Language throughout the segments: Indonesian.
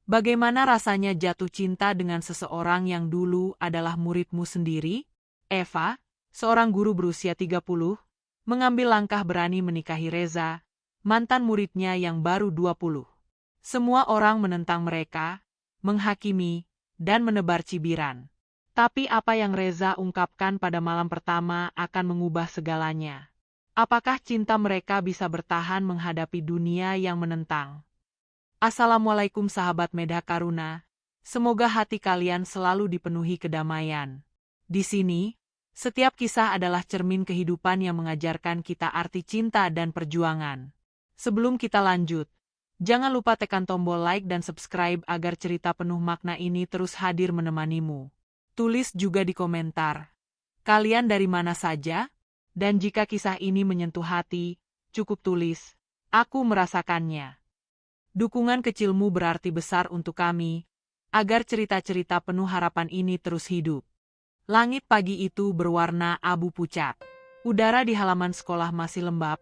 Bagaimana rasanya jatuh cinta dengan seseorang yang dulu adalah muridmu sendiri? Eva, seorang guru berusia 30, mengambil langkah berani menikahi Reza, mantan muridnya yang baru 20. Semua orang menentang mereka, menghakimi, dan menebar cibiran. Tapi apa yang Reza ungkapkan pada malam pertama akan mengubah segalanya. Apakah cinta mereka bisa bertahan menghadapi dunia yang menentang? Assalamualaikum sahabat Medha Karuna, semoga hati kalian selalu dipenuhi kedamaian. Di sini, setiap kisah adalah cermin kehidupan yang mengajarkan kita arti cinta dan perjuangan. Sebelum kita lanjut, jangan lupa tekan tombol like dan subscribe agar cerita penuh makna ini terus hadir menemanimu. Tulis juga di komentar, kalian dari mana saja? Dan jika kisah ini menyentuh hati, cukup tulis, aku merasakannya. Dukungan kecilmu berarti besar untuk kami, agar cerita-cerita penuh harapan ini terus hidup. Langit pagi itu berwarna abu pucat. Udara di halaman sekolah masih lembab,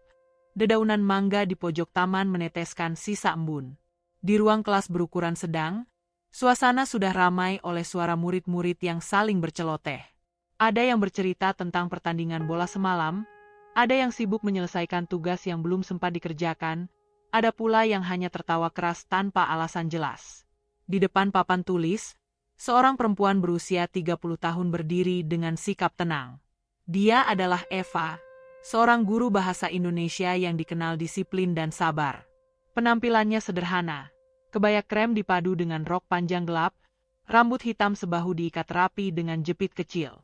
dedaunan mangga di pojok taman meneteskan sisa embun. Di ruang kelas berukuran sedang, suasana sudah ramai oleh suara murid-murid yang saling berceloteh. Ada yang bercerita tentang pertandingan bola semalam, ada yang sibuk menyelesaikan tugas yang belum sempat dikerjakan, ada pula yang hanya tertawa keras tanpa alasan jelas. Di depan papan tulis, seorang perempuan berusia 30 tahun berdiri dengan sikap tenang. Dia adalah Eva, seorang guru bahasa Indonesia yang dikenal disiplin dan sabar. Penampilannya sederhana, kebaya krem dipadu dengan rok panjang gelap, rambut hitam sebahu diikat rapi dengan jepit kecil.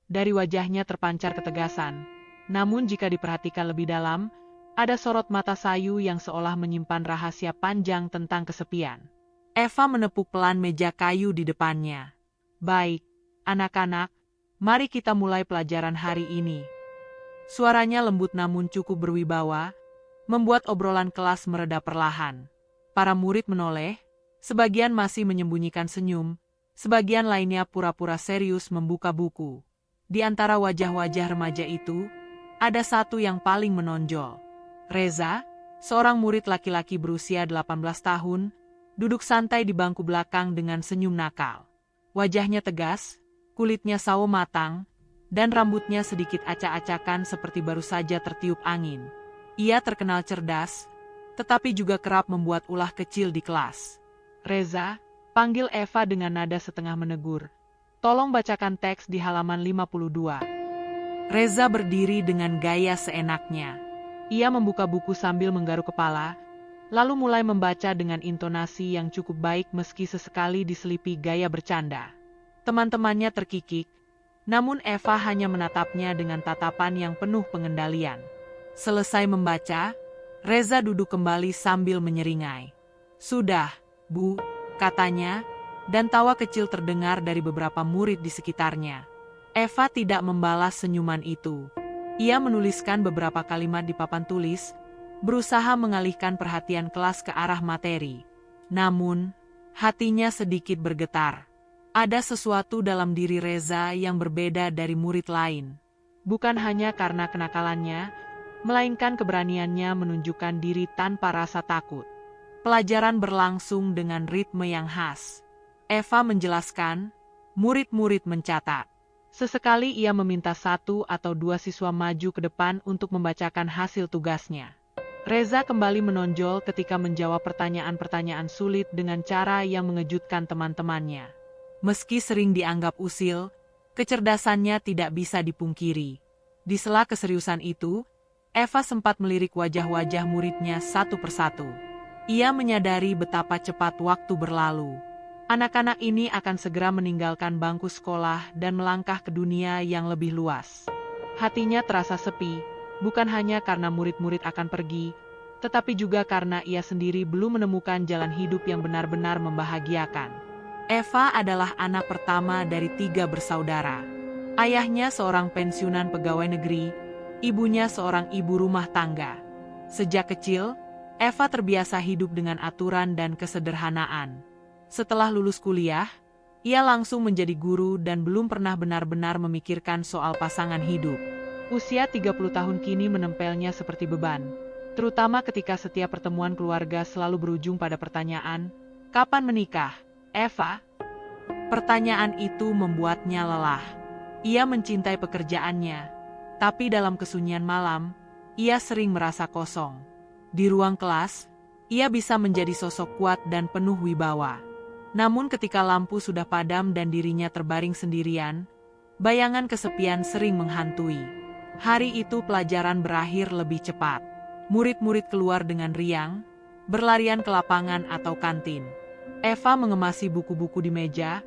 Dari wajahnya terpancar ketegasan, namun jika diperhatikan lebih dalam, ada sorot mata sayu yang seolah menyimpan rahasia panjang tentang kesepian. Eva menepuk pelan meja kayu di depannya. Baik, anak-anak, mari kita mulai pelajaran hari ini. Suaranya lembut namun cukup berwibawa, membuat obrolan kelas mereda perlahan. Para murid menoleh, sebagian masih menyembunyikan senyum, sebagian lainnya pura-pura serius membuka buku. Di antara wajah-wajah remaja itu, ada satu yang paling menonjol. Reza, seorang murid laki-laki berusia 18 tahun, duduk santai di bangku belakang dengan senyum nakal. Wajahnya tegas, kulitnya sawo matang, dan rambutnya sedikit acak-acakan seperti baru saja tertiup angin. Ia terkenal cerdas, tetapi juga kerap membuat ulah kecil di kelas. Reza, panggil Eva dengan nada setengah menegur. Tolong bacakan teks di halaman 52. Reza berdiri dengan gaya seenaknya. Ia membuka buku sambil menggaruk kepala, lalu mulai membaca dengan intonasi yang cukup baik meski sesekali diselipi gaya bercanda. Teman-temannya terkikik, namun Eva hanya menatapnya dengan tatapan yang penuh pengendalian. Selesai membaca, Reza duduk kembali sambil menyeringai. Sudah, Bu, katanya, dan tawa kecil terdengar dari beberapa murid di sekitarnya. Eva tidak membalas senyuman itu. Ia menuliskan beberapa kalimat di papan tulis, berusaha mengalihkan perhatian kelas ke arah materi. Namun, hatinya sedikit bergetar. Ada sesuatu dalam diri Reza yang berbeda dari murid lain. Bukan hanya karena kenakalannya, melainkan keberaniannya menunjukkan diri tanpa rasa takut. Pelajaran berlangsung dengan ritme yang khas. Eva menjelaskan, murid-murid mencatat. Sesekali ia meminta satu atau dua siswa maju ke depan untuk membacakan hasil tugasnya. Reza kembali menonjol ketika menjawab pertanyaan-pertanyaan sulit dengan cara yang mengejutkan teman-temannya. Meski sering dianggap usil, kecerdasannya tidak bisa dipungkiri. Di sela keseriusan itu, Eva sempat melirik wajah-wajah muridnya satu persatu. Ia menyadari betapa cepat waktu berlalu. Anak-anak ini akan segera meninggalkan bangku sekolah dan melangkah ke dunia yang lebih luas. Hatinya terasa sepi, bukan hanya karena murid-murid akan pergi, tetapi juga karena ia sendiri belum menemukan jalan hidup yang benar-benar membahagiakan. Eva adalah anak pertama dari 3 bersaudara. Ayahnya seorang pensiunan pegawai negeri, ibunya seorang ibu rumah tangga. Sejak kecil, Eva terbiasa hidup dengan aturan dan kesederhanaan. Setelah lulus kuliah, ia langsung menjadi guru dan belum pernah benar-benar memikirkan soal pasangan hidup. Usia 30 tahun kini menempelnya seperti beban, terutama ketika setiap pertemuan keluarga selalu berujung pada pertanyaan, Kapan menikah, Eva? Pertanyaan itu membuatnya lelah. Ia mencintai pekerjaannya, tapi dalam kesunyian malam, ia sering merasa kosong. Di ruang kelas, ia bisa menjadi sosok kuat dan penuh wibawa. Namun ketika lampu sudah padam dan dirinya terbaring sendirian, bayangan kesepian sering menghantui. Hari itu pelajaran berakhir lebih cepat. Murid-murid keluar dengan riang, berlarian ke lapangan atau kantin. Eva mengemasi buku-buku di meja,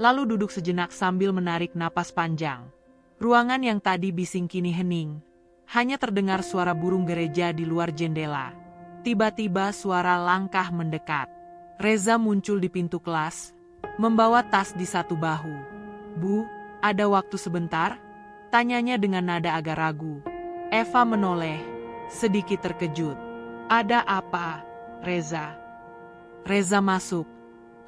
lalu duduk sejenak sambil menarik napas panjang. Ruangan yang tadi bising kini hening. Hanya terdengar suara burung gereja di luar jendela. Tiba-tiba suara langkah mendekat. Reza muncul di pintu kelas, membawa tas di satu bahu. "Bu, ada waktu sebentar?" tanyanya dengan nada agak ragu. Eva menoleh, sedikit terkejut. "Ada apa, Reza?" Reza masuk,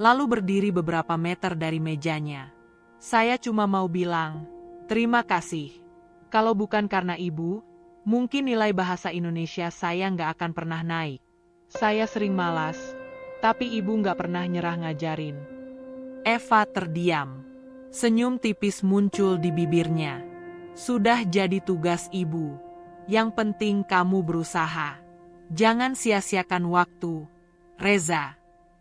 lalu berdiri beberapa meter dari mejanya. "Saya cuma mau bilang, terima kasih. Kalau bukan karena ibu, mungkin nilai bahasa Indonesia saya nggak akan pernah naik. Saya sering malas, tapi ibu nggak pernah nyerah ngajarin." Eva terdiam. Senyum tipis muncul di bibirnya. "Sudah jadi tugas ibu. Yang penting kamu berusaha. Jangan sia-siakan waktu, Reza.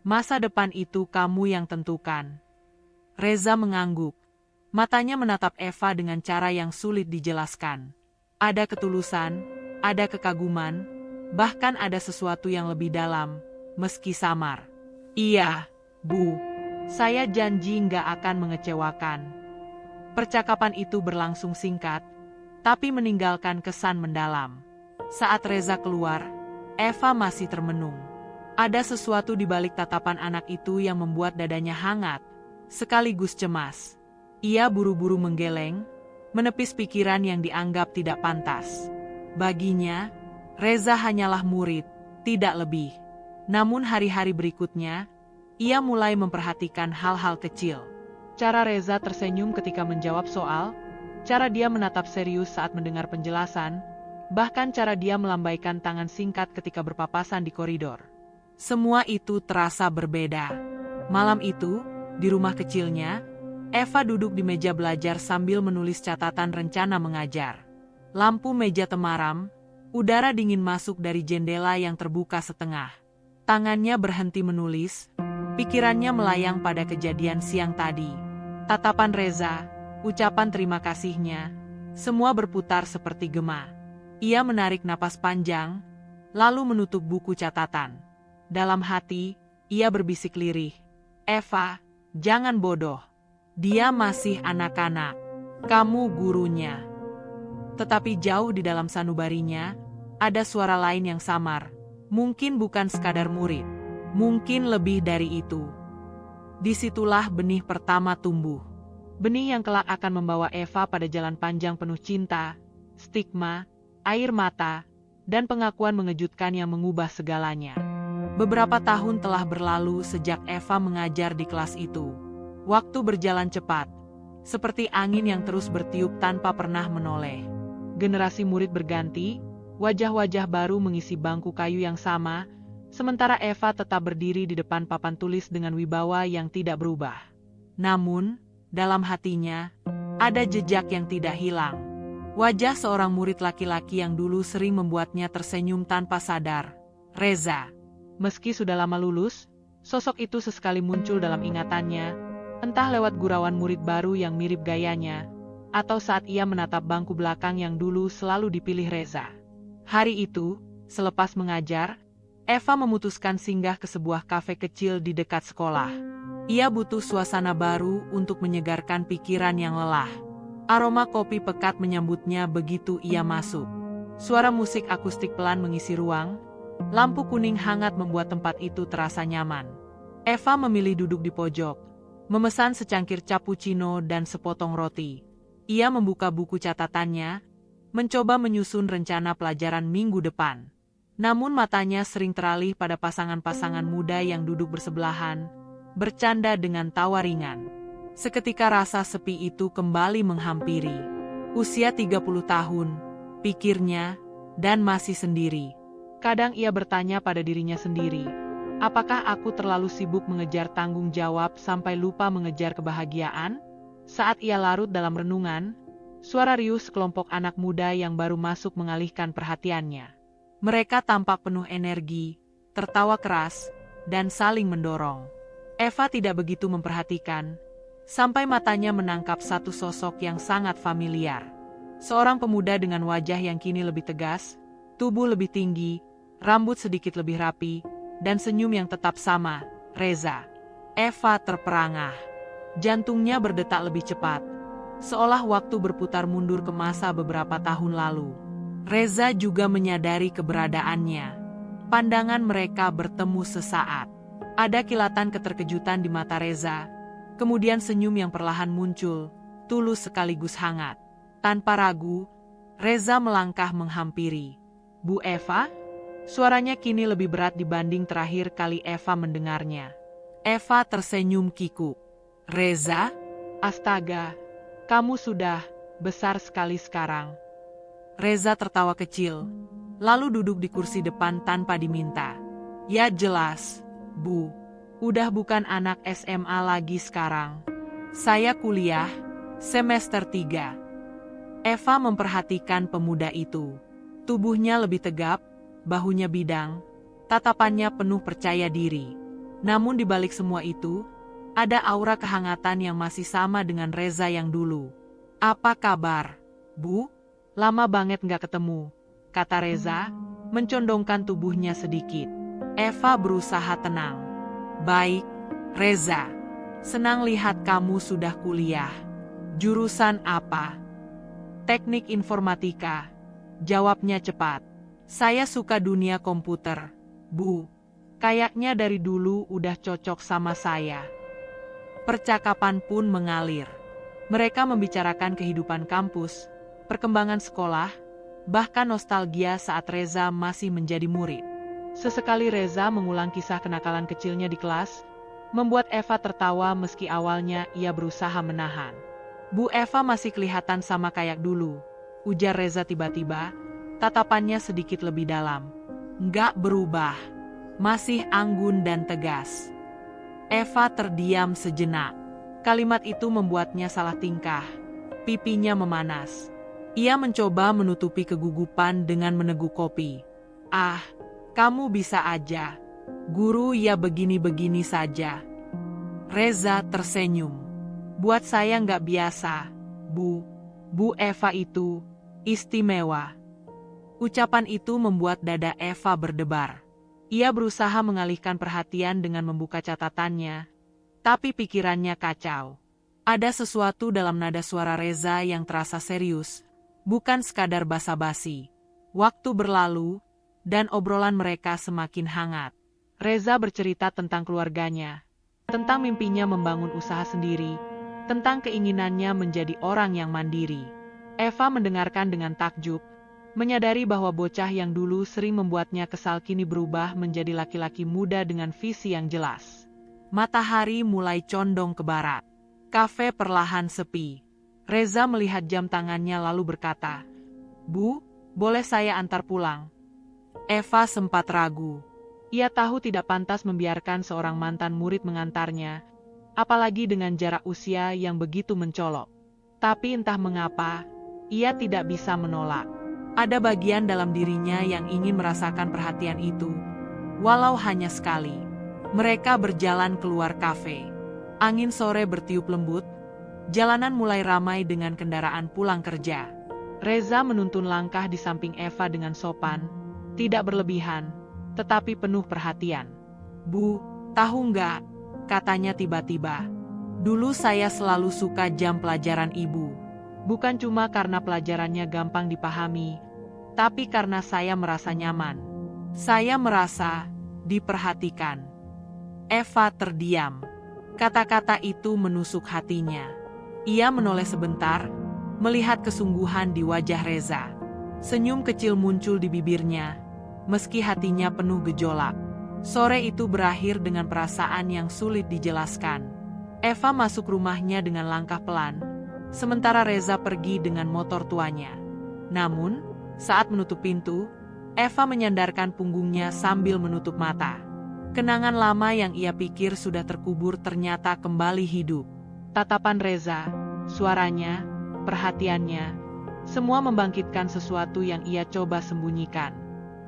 Masa depan itu kamu yang tentukan." Reza mengangguk. Matanya menatap Eva dengan cara yang sulit dijelaskan. Ada ketulusan, ada kekaguman, bahkan ada sesuatu yang lebih dalam, meski samar. "Iya, Bu. Saya janji nggak akan mengecewakan." Percakapan itu berlangsung singkat, tapi meninggalkan kesan mendalam. Saat Reza keluar, Eva masih termenung. Ada sesuatu di balik tatapan anak itu yang membuat dadanya hangat, sekaligus cemas. Ia buru-buru menggeleng, menepis pikiran yang dianggap tidak pantas. Baginya, Reza hanyalah murid, tidak lebih. Namun hari-hari berikutnya, ia mulai memperhatikan hal-hal kecil. Cara Reza tersenyum ketika menjawab soal, cara dia menatap serius saat mendengar penjelasan, bahkan cara dia melambaikan tangan singkat ketika berpapasan di koridor. Semua itu terasa berbeda. Malam itu, di rumah kecilnya, Eva duduk di meja belajar sambil menulis catatan rencana mengajar. Lampu meja temaram, udara dingin masuk dari jendela yang terbuka setengah. Tangannya berhenti menulis, pikirannya melayang pada kejadian siang tadi. Tatapan Reza, ucapan terima kasihnya, semua berputar seperti gema. Ia menarik napas panjang, lalu menutup buku catatan. Dalam hati, ia berbisik lirih, "Eva, jangan bodoh. Dia masih anak-anak. Kamu gurunya." Tetapi jauh di dalam sanubarinya, ada suara lain yang samar. Mungkin bukan sekadar murid, mungkin lebih dari itu. Disitulah benih pertama tumbuh. Benih yang kelak akan membawa Eva pada jalan panjang penuh cinta, stigma, air mata, dan pengakuan mengejutkan yang mengubah segalanya. Beberapa tahun telah berlalu sejak Eva mengajar di kelas itu. Waktu berjalan cepat, seperti angin yang terus bertiup tanpa pernah menoleh. Generasi murid berganti, wajah-wajah baru mengisi bangku kayu yang sama, sementara Eva tetap berdiri di depan papan tulis dengan wibawa yang tidak berubah. Namun, dalam hatinya, ada jejak yang tidak hilang. Wajah seorang murid laki-laki yang dulu sering membuatnya tersenyum tanpa sadar, Reza. Meski sudah lama lulus, sosok itu sesekali muncul dalam ingatannya, entah lewat gurauan murid baru yang mirip gayanya, atau saat ia menatap bangku belakang yang dulu selalu dipilih Reza. Hari itu, selepas mengajar, Eva memutuskan singgah ke sebuah kafe kecil di dekat sekolah. Ia butuh suasana baru untuk menyegarkan pikiran yang lelah. Aroma kopi pekat menyambutnya begitu ia masuk. Suara musik akustik pelan mengisi ruang, lampu kuning hangat membuat tempat itu terasa nyaman. Eva memilih duduk di pojok, memesan secangkir cappuccino dan sepotong roti. Ia membuka buku catatannya, mencoba menyusun rencana pelajaran minggu depan. Namun matanya sering teralih pada pasangan-pasangan muda yang duduk bersebelahan, bercanda dengan tawa ringan. Seketika rasa sepi itu kembali menghampiri. Usia 30 tahun, pikirnya, dan masih sendiri. Kadang ia bertanya pada dirinya sendiri, Apakah aku terlalu sibuk mengejar tanggung jawab sampai lupa mengejar kebahagiaan? Saat ia larut dalam renungan, suara riuh sekelompok anak muda yang baru masuk mengalihkan perhatiannya. Mereka tampak penuh energi, tertawa keras, dan saling mendorong. Eva tidak begitu memperhatikan, sampai matanya menangkap satu sosok yang sangat familiar. Seorang pemuda dengan wajah yang kini lebih tegas, tubuh lebih tinggi, rambut sedikit lebih rapi, dan senyum yang tetap sama, Reza. Eva terperangah. Jantungnya berdetak lebih cepat, seolah waktu berputar mundur ke masa beberapa tahun lalu. Reza juga menyadari keberadaannya. Pandangan mereka bertemu sesaat. Ada kilatan keterkejutan di mata Reza, kemudian senyum yang perlahan muncul, tulus sekaligus hangat. Tanpa ragu, Reza melangkah menghampiri. "Bu Eva?" Suaranya kini lebih berat dibanding terakhir kali Eva mendengarnya. Eva tersenyum kikuk. "Reza? Astaga, kamu sudah besar sekali sekarang." Reza tertawa kecil, lalu duduk di kursi depan tanpa diminta. "Ya jelas, Bu. Udah bukan anak SMA lagi sekarang. Saya kuliah, semester 3. Eva memperhatikan pemuda itu. Tubuhnya lebih tegap, bahunya bidang, tatapannya penuh percaya diri. Namun di balik semua itu, ada aura kehangatan yang masih sama dengan Reza yang dulu. "Apa kabar, Bu? Lama banget nggak ketemu," kata Reza, mencondongkan tubuhnya sedikit. Eva berusaha tenang. "Baik, Reza. Senang lihat kamu sudah kuliah. Jurusan apa?" "Teknik informatika," jawabnya cepat. "Saya suka dunia komputer, Bu. Kayaknya dari dulu udah cocok sama saya." Percakapan pun mengalir. Mereka membicarakan kehidupan kampus, perkembangan sekolah, bahkan nostalgia saat Reza masih menjadi murid. Sesekali Reza mengulang kisah kenakalan kecilnya di kelas, membuat Eva tertawa meski awalnya ia berusaha menahan. "Bu Eva masih kelihatan sama kayak dulu," ujar Reza tiba-tiba, tatapannya sedikit lebih dalam. "Nggak berubah, masih anggun dan tegas." Eva terdiam sejenak. Kalimat itu membuatnya salah tingkah. Pipinya memanas. Ia mencoba menutupi kegugupan dengan meneguk kopi. "Ah, kamu bisa aja. Guru ya begini-begini saja." Reza tersenyum. "Buat saya nggak biasa, Bu. Bu Eva itu istimewa." Ucapan itu membuat dada Eva berdebar. Ia berusaha mengalihkan perhatian dengan membuka catatannya, tapi pikirannya kacau. Ada sesuatu dalam nada suara Reza yang terasa serius, bukan sekadar basa-basi. Waktu berlalu, dan obrolan mereka semakin hangat. Reza bercerita tentang keluarganya, tentang mimpinya membangun usaha sendiri, tentang keinginannya menjadi orang yang mandiri. Eva mendengarkan dengan takjub, menyadari bahwa bocah yang dulu sering membuatnya kesal kini berubah menjadi laki-laki muda dengan visi yang jelas. Matahari mulai condong ke barat. Kafe perlahan sepi. Reza melihat jam tangannya lalu berkata, "Bu, boleh saya antar pulang?" Eva sempat ragu. Ia tahu tidak pantas membiarkan seorang mantan murid mengantarnya, apalagi dengan jarak usia yang begitu mencolok. Tapi entah mengapa, ia tidak bisa menolak. Ada bagian dalam dirinya yang ingin merasakan perhatian itu, walau hanya sekali. Mereka berjalan keluar kafe. Angin sore bertiup lembut, jalanan mulai ramai dengan kendaraan pulang kerja. Reza menuntun langkah di samping Eva dengan sopan, tidak berlebihan, tetapi penuh perhatian. "Bu, tahu nggak?" katanya tiba-tiba. "Dulu saya selalu suka jam pelajaran Ibu. Bukan cuma karena pelajarannya gampang dipahami, tapi karena saya merasa nyaman. Saya merasa diperhatikan." Eva terdiam. Kata-kata itu menusuk hatinya. Ia menoleh sebentar, melihat kesungguhan di wajah Reza. Senyum kecil muncul di bibirnya, meski hatinya penuh gejolak. Sore itu berakhir dengan perasaan yang sulit dijelaskan. Eva masuk rumahnya dengan langkah pelan, sementara Reza pergi dengan motor tuanya. Namun, saat menutup pintu, Eva menyandarkan punggungnya sambil menutup mata. Kenangan lama yang ia pikir sudah terkubur ternyata kembali hidup. Tatapan Reza, suaranya, perhatiannya, semua membangkitkan sesuatu yang ia coba sembunyikan.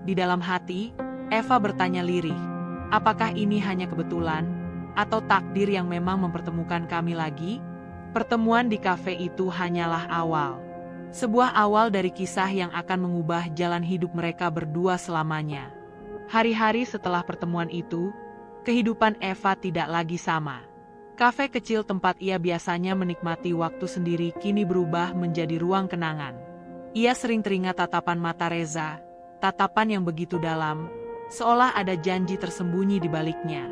Di dalam hati, Eva bertanya lirih, apakah ini hanya kebetulan, atau takdir yang memang mempertemukan kami lagi? Pertemuan di kafe itu hanyalah awal. Sebuah awal dari kisah yang akan mengubah jalan hidup mereka berdua selamanya. Hari-hari setelah pertemuan itu, kehidupan Eva tidak lagi sama. Kafe kecil tempat ia biasanya menikmati waktu sendiri kini berubah menjadi ruang kenangan. Ia sering teringat tatapan mata Reza, tatapan yang begitu dalam, seolah ada janji tersembunyi di baliknya.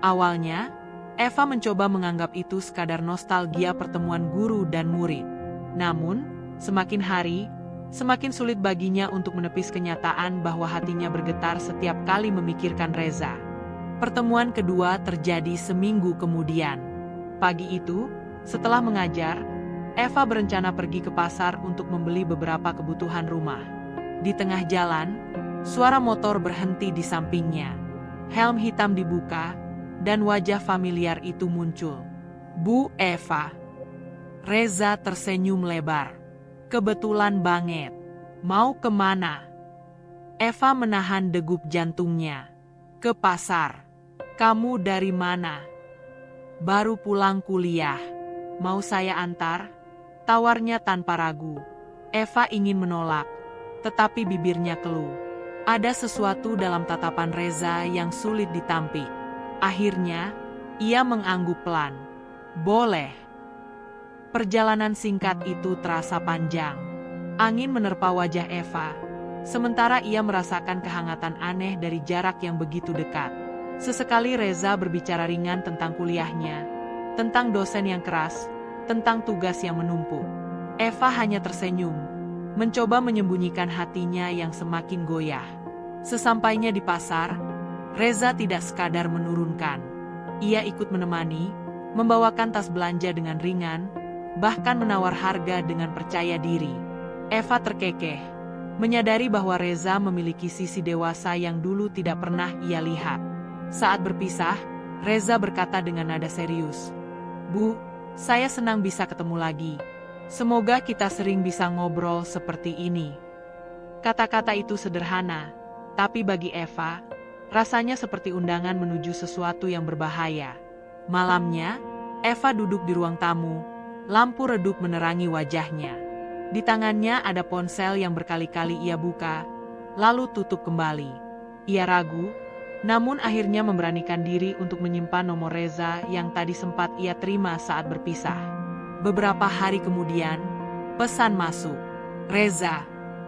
Awalnya, Eva mencoba menganggap itu sekadar nostalgia pertemuan guru dan murid. Namun, semakin hari, semakin sulit baginya untuk menepis kenyataan bahwa hatinya bergetar setiap kali memikirkan Reza. Pertemuan kedua terjadi seminggu kemudian. Pagi itu, setelah mengajar, Eva berencana pergi ke pasar untuk membeli beberapa kebutuhan rumah. Di tengah jalan, suara motor berhenti di sampingnya. Helm hitam dibuka, dan wajah familiar itu muncul. Bu Eva. Reza tersenyum lebar. Kebetulan banget. Mau kemana? Eva menahan degup jantungnya. Ke pasar. Kamu dari mana? Baru pulang kuliah. Mau saya antar? Tawarnya tanpa ragu. Eva ingin menolak, tetapi bibirnya keluh. Ada sesuatu dalam tatapan Reza yang sulit ditampik. Akhirnya, ia mengangguk pelan. Boleh. Perjalanan singkat itu terasa panjang. Angin menerpa wajah Eva, sementara ia merasakan kehangatan aneh dari jarak yang begitu dekat. Sesekali Reza berbicara ringan tentang kuliahnya, tentang dosen yang keras, tentang tugas yang menumpuk. Eva hanya tersenyum, mencoba menyembunyikan hatinya yang semakin goyah. Sesampainya di pasar, Reza tidak sekadar menurunkan. Ia ikut menemani, membawakan tas belanja dengan ringan, bahkan menawar harga dengan percaya diri. Eva terkekeh, menyadari bahwa Reza memiliki sisi dewasa yang dulu tidak pernah ia lihat. Saat berpisah, Reza berkata dengan nada serius, Bu, saya senang bisa ketemu lagi. Semoga kita sering bisa ngobrol seperti ini. Kata-kata itu sederhana, tapi bagi Eva, rasanya seperti undangan menuju sesuatu yang berbahaya. Malamnya, Eva duduk di ruang tamu, lampu redup menerangi wajahnya. Di tangannya ada ponsel yang berkali-kali ia buka, lalu tutup kembali. Ia ragu, namun akhirnya memberanikan diri untuk menyimpan nomor Reza yang tadi sempat ia terima saat berpisah. Beberapa hari kemudian, pesan masuk. Reza,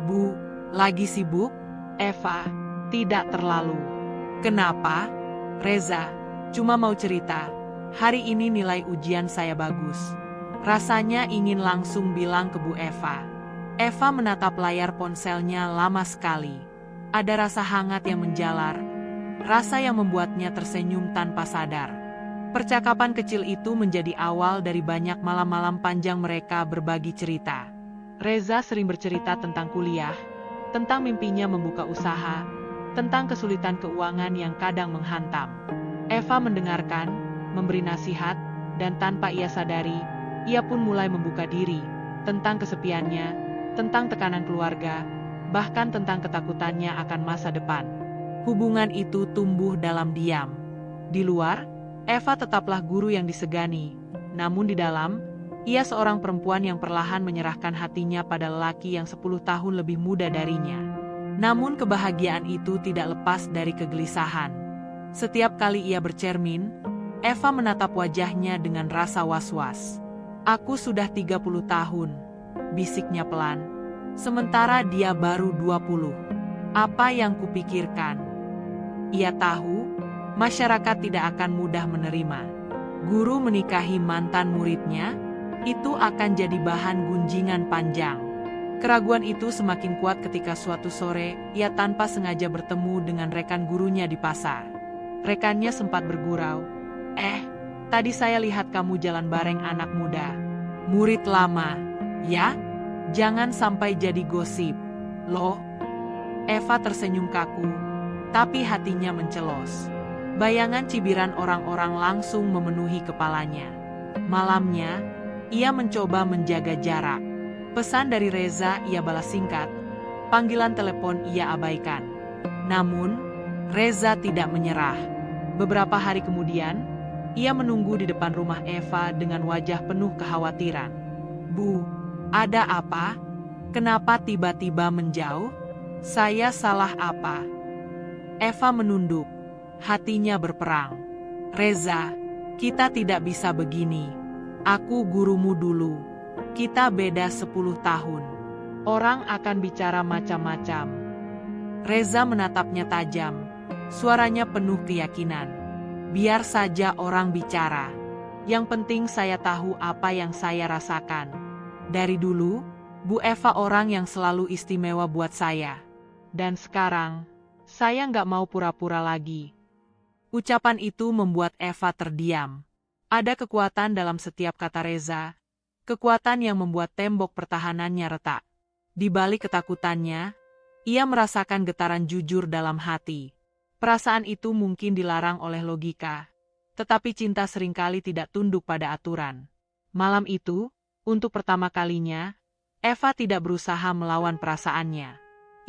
Bu, lagi sibuk? Eva, tidak terlalu. Kenapa? Reza, cuma mau cerita, hari ini nilai ujian saya bagus. Rasanya ingin langsung bilang ke Bu Eva. Eva menatap layar ponselnya lama sekali. Ada rasa hangat yang menjalar, rasa yang membuatnya tersenyum tanpa sadar. Percakapan kecil itu menjadi awal dari banyak malam-malam panjang mereka berbagi cerita. Reza sering bercerita tentang kuliah, tentang mimpinya membuka usaha, tentang kesulitan keuangan yang kadang menghantam. Eva mendengarkan, memberi nasihat, dan tanpa ia sadari, ia pun mulai membuka diri, tentang kesepiannya, tentang tekanan keluarga, bahkan tentang ketakutannya akan masa depan. Hubungan itu tumbuh dalam diam. Di luar, Eva tetaplah guru yang disegani, namun di dalam, ia seorang perempuan yang perlahan menyerahkan hatinya pada lelaki yang 10 tahun lebih muda darinya. Namun kebahagiaan itu tidak lepas dari kegelisahan. Setiap kali ia bercermin, Eva menatap wajahnya dengan rasa was-was. Aku sudah 30 tahun, bisiknya pelan. Sementara dia baru 20. Apa yang kupikirkan? Ia tahu, masyarakat tidak akan mudah menerima. Guru menikahi mantan muridnya, itu akan jadi bahan gunjingan panjang. Keraguan itu semakin kuat ketika suatu sore, ia tanpa sengaja bertemu dengan rekan gurunya di pasar. Rekannya sempat bergurau, tadi saya lihat kamu jalan bareng anak muda. Murid lama, ya? Jangan sampai jadi gosip. Loh? Eva tersenyum kaku, tapi hatinya mencelos. Bayangan cibiran orang-orang langsung memenuhi kepalanya. Malamnya, ia mencoba menjaga jarak. Pesan dari Reza ia balas singkat, panggilan telepon ia abaikan. Namun, Reza tidak menyerah. Beberapa hari kemudian, ia menunggu di depan rumah Eva dengan wajah penuh kekhawatiran. "Bu, ada apa? Kenapa tiba-tiba menjauh? Saya salah apa?" Eva menunduk, hatinya berperang. "Reza, kita tidak bisa begini. Aku gurumu dulu. Kita beda 10 tahun. Orang akan bicara macam-macam." Reza menatapnya tajam, suaranya penuh keyakinan. "Biar saja orang bicara. Yang penting saya tahu apa yang saya rasakan. Dari dulu, Bu Eva orang yang selalu istimewa buat saya. Dan sekarang, saya nggak mau pura-pura lagi." Ucapan itu membuat Eva terdiam. Ada kekuatan dalam setiap kata Reza, kekuatan yang membuat tembok pertahanannya retak. Di balik ketakutannya, ia merasakan getaran jujur dalam hati. Perasaan itu mungkin dilarang oleh logika, tetapi cinta seringkali tidak tunduk pada aturan. Malam itu, untuk pertama kalinya, Eva tidak berusaha melawan perasaannya.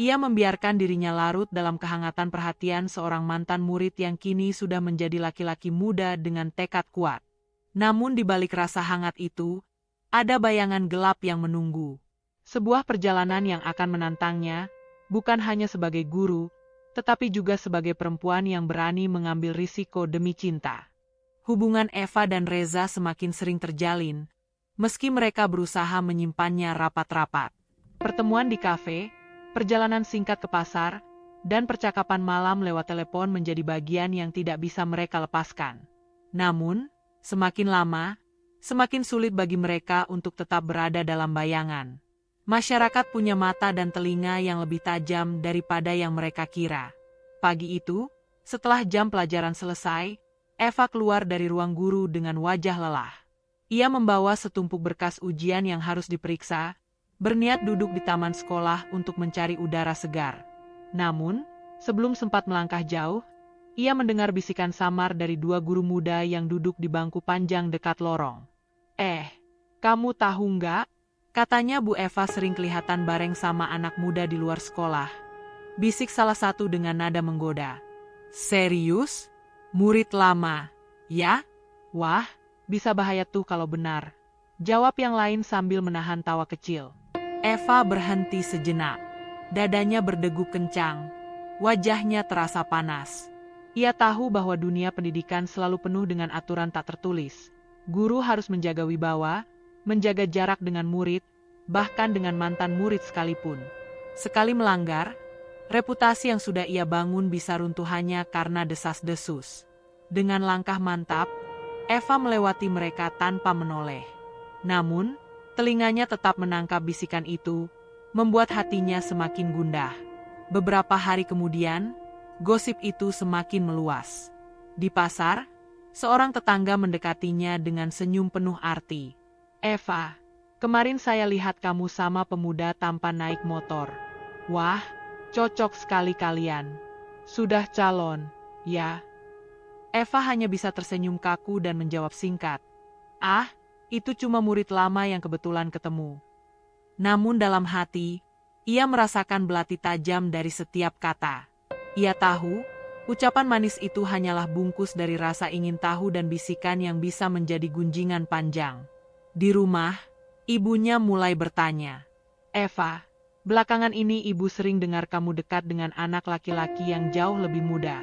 Ia membiarkan dirinya larut dalam kehangatan perhatian seorang mantan murid yang kini sudah menjadi laki-laki muda dengan tekad kuat. Namun di balik rasa hangat itu, ada bayangan gelap yang menunggu. Sebuah perjalanan yang akan menantangnya, bukan hanya sebagai guru, tetapi juga sebagai perempuan yang berani mengambil risiko demi cinta. Hubungan Eva dan Reza semakin sering terjalin, meski mereka berusaha menyimpannya rapat-rapat. Pertemuan di kafe, perjalanan singkat ke pasar, dan percakapan malam lewat telepon menjadi bagian yang tidak bisa mereka lepaskan. Namun, semakin lama, semakin sulit bagi mereka untuk tetap berada dalam bayangan. Masyarakat punya mata dan telinga yang lebih tajam daripada yang mereka kira. Pagi itu, setelah jam pelajaran selesai, Eva keluar dari ruang guru dengan wajah lelah. Ia membawa setumpuk berkas ujian yang harus diperiksa, berniat duduk di taman sekolah untuk mencari udara segar. Namun, sebelum sempat melangkah jauh, ia mendengar bisikan samar dari dua guru muda yang duduk di bangku panjang dekat lorong. Kamu tahu nggak? Katanya Bu Eva sering kelihatan bareng sama anak muda di luar sekolah." Bisik salah satu dengan nada menggoda. "Serius? Murid lama? Ya? Wah, bisa bahaya tuh kalau benar." Jawab yang lain sambil menahan tawa kecil. Eva berhenti sejenak. Dadanya berdegup kencang. Wajahnya terasa panas. Ia tahu bahwa dunia pendidikan selalu penuh dengan aturan tak tertulis. Guru harus menjaga wibawa, menjaga jarak dengan murid, bahkan dengan mantan murid sekalipun. Sekali melanggar, reputasi yang sudah ia bangun bisa runtuh hanya karena desas-desus. Dengan langkah mantap, Eva melewati mereka tanpa menoleh. Namun, telinganya tetap menangkap bisikan itu, membuat hatinya semakin gundah. Beberapa hari kemudian, gosip itu semakin meluas. Di pasar, seorang tetangga mendekatinya dengan senyum penuh arti. "Eva, kemarin saya lihat kamu sama pemuda tampan naik motor. Wah, cocok sekali kalian. Sudah calon, ya?" Eva hanya bisa tersenyum kaku dan menjawab singkat. "Ah, itu cuma murid lama yang kebetulan ketemu." Namun dalam hati, ia merasakan belati tajam dari setiap kata. Ia tahu, ucapan manis itu hanyalah bungkus dari rasa ingin tahu dan bisikan yang bisa menjadi gunjingan panjang. Di rumah, ibunya mulai bertanya, "Eva, belakangan ini ibu sering dengar kamu dekat dengan anak laki-laki yang jauh lebih muda.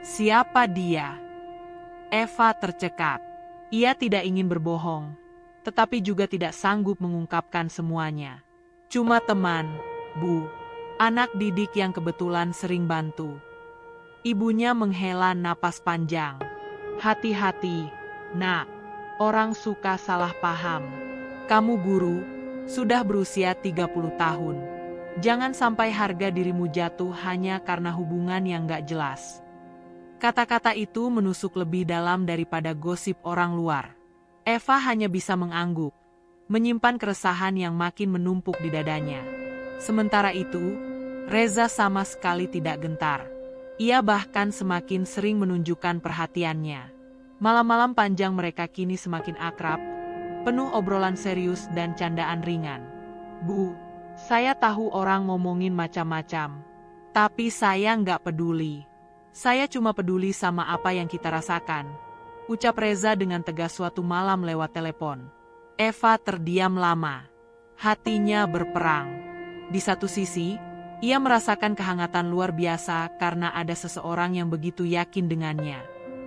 Siapa dia?" Eva tercekat. Ia tidak ingin berbohong, tetapi juga tidak sanggup mengungkapkan semuanya. "Cuma teman, Bu. Anak didik yang kebetulan sering bantu." Ibunya menghela napas panjang. "Hati-hati, Nak. Orang suka salah paham. Kamu guru, sudah berusia 30 tahun. Jangan sampai harga dirimu jatuh hanya karena hubungan yang gak jelas." Kata-kata itu menusuk lebih dalam daripada gosip orang luar. Eva hanya bisa mengangguk, menyimpan keresahan yang makin menumpuk di dadanya. Sementara itu, Reza sama sekali tidak gentar. Ia bahkan semakin sering menunjukkan perhatiannya. Malam-malam panjang mereka kini semakin akrab, penuh obrolan serius dan candaan ringan. Bu, saya tahu orang ngomongin macam-macam, tapi saya nggak peduli. Saya cuma peduli sama apa yang kita rasakan, ucap Reza dengan tegas suatu malam lewat telepon. Eva terdiam lama. Hatinya berperang. Di satu sisi, ia merasakan kehangatan luar biasa karena ada seseorang yang begitu yakin dengannya.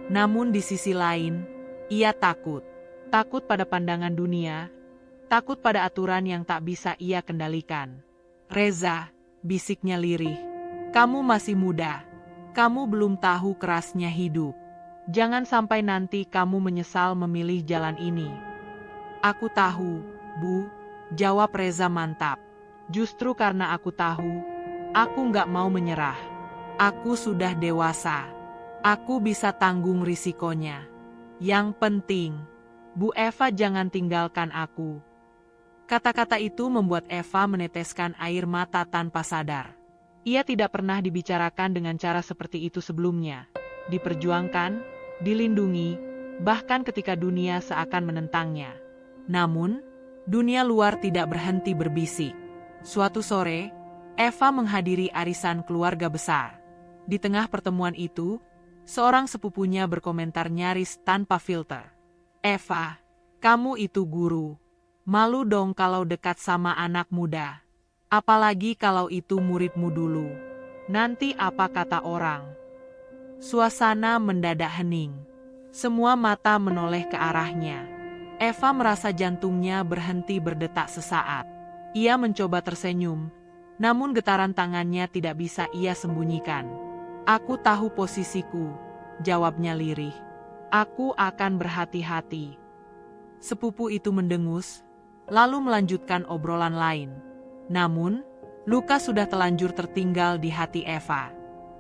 Namun di sisi lain, ia takut. Takut pada pandangan dunia, takut pada aturan yang tak bisa ia kendalikan. Reza, bisiknya lirih. Kamu masih muda. Kamu belum tahu kerasnya hidup. Jangan sampai nanti kamu menyesal memilih jalan ini. Aku tahu, Bu, jawab Reza mantap. Justru karena aku tahu, aku nggak mau menyerah. Aku sudah dewasa. Aku bisa tanggung risikonya. Yang penting, Bu Eva jangan tinggalkan aku. Kata-kata itu membuat Eva meneteskan air mata tanpa sadar. Ia tidak pernah dibicarakan dengan cara seperti itu sebelumnya. Diperjuangkan, dilindungi, bahkan ketika dunia seakan menentangnya. Namun, dunia luar tidak berhenti berbisik. Suatu sore, Eva menghadiri arisan keluarga besar. Di tengah pertemuan itu, seorang sepupunya berkomentar nyaris tanpa filter. Eva, kamu itu guru. Malu dong kalau dekat sama anak muda. Apalagi kalau itu muridmu dulu. Nanti apa kata orang? Suasana mendadak hening. Semua mata menoleh ke arahnya. Eva merasa jantungnya berhenti berdetak sesaat. Ia mencoba tersenyum, namun getaran tangannya tidak bisa ia sembunyikan. Aku tahu posisiku, jawabnya lirih. Aku akan berhati-hati. Sepupu itu mendengus, lalu melanjutkan obrolan lain. Namun, luka sudah telanjur tertinggal di hati Eva.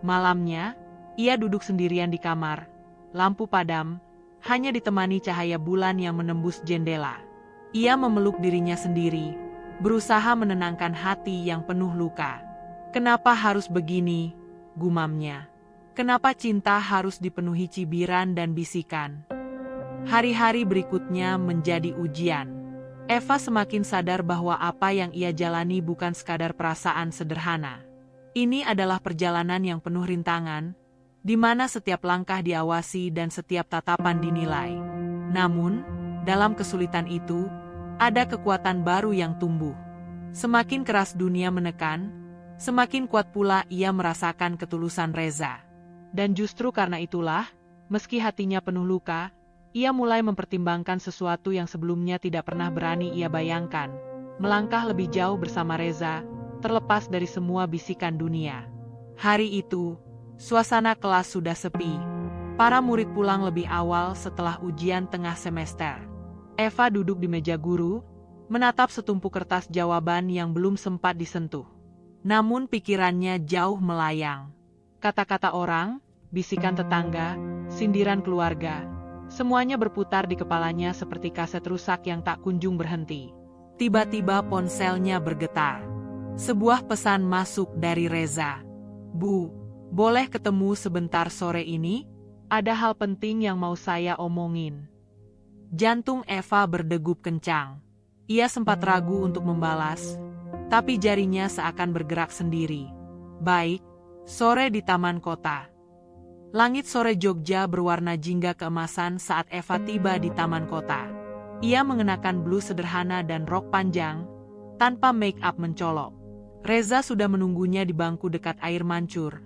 Malamnya, ia duduk sendirian di kamar. Lampu padam, hanya ditemani cahaya bulan yang menembus jendela. Ia memeluk dirinya sendiri, berusaha menenangkan hati yang penuh luka. Kenapa harus begini? Gumamnya. Kenapa cinta harus dipenuhi cibiran dan bisikan? Hari-hari berikutnya menjadi ujian. Eva semakin sadar bahwa apa yang ia jalani bukan sekadar perasaan sederhana. Ini adalah perjalanan yang penuh rintangan, di mana setiap langkah diawasi dan setiap tatapan dinilai. Namun, dalam kesulitan itu, ada kekuatan baru yang tumbuh. Semakin keras dunia menekan, semakin kuat pula ia merasakan ketulusan Reza. Dan justru karena itulah, meski hatinya penuh luka, ia mulai mempertimbangkan sesuatu yang sebelumnya tidak pernah berani ia bayangkan. Melangkah lebih jauh bersama Reza, terlepas dari semua bisikan dunia. Hari itu, suasana kelas sudah sepi. Para murid pulang lebih awal setelah ujian tengah semester. Eva duduk di meja guru, menatap setumpuk kertas jawaban yang belum sempat disentuh. Namun pikirannya jauh melayang. Kata-kata orang, bisikan tetangga, sindiran keluarga, semuanya berputar di kepalanya seperti kaset rusak yang tak kunjung berhenti. Tiba-tiba ponselnya bergetar. Sebuah pesan masuk dari Reza. Bu, boleh ketemu sebentar sore ini? Ada hal penting yang mau saya omongin. Jantung Eva berdegup kencang. Ia sempat ragu untuk membalas, tapi jarinya seakan bergerak sendiri. Baik, sore di taman kota. Langit sore Jogja berwarna jingga keemasan saat Eva tiba di taman kota. Ia mengenakan blus sederhana dan rok panjang, tanpa make up mencolok. Reza sudah menunggunya di bangku dekat air mancur,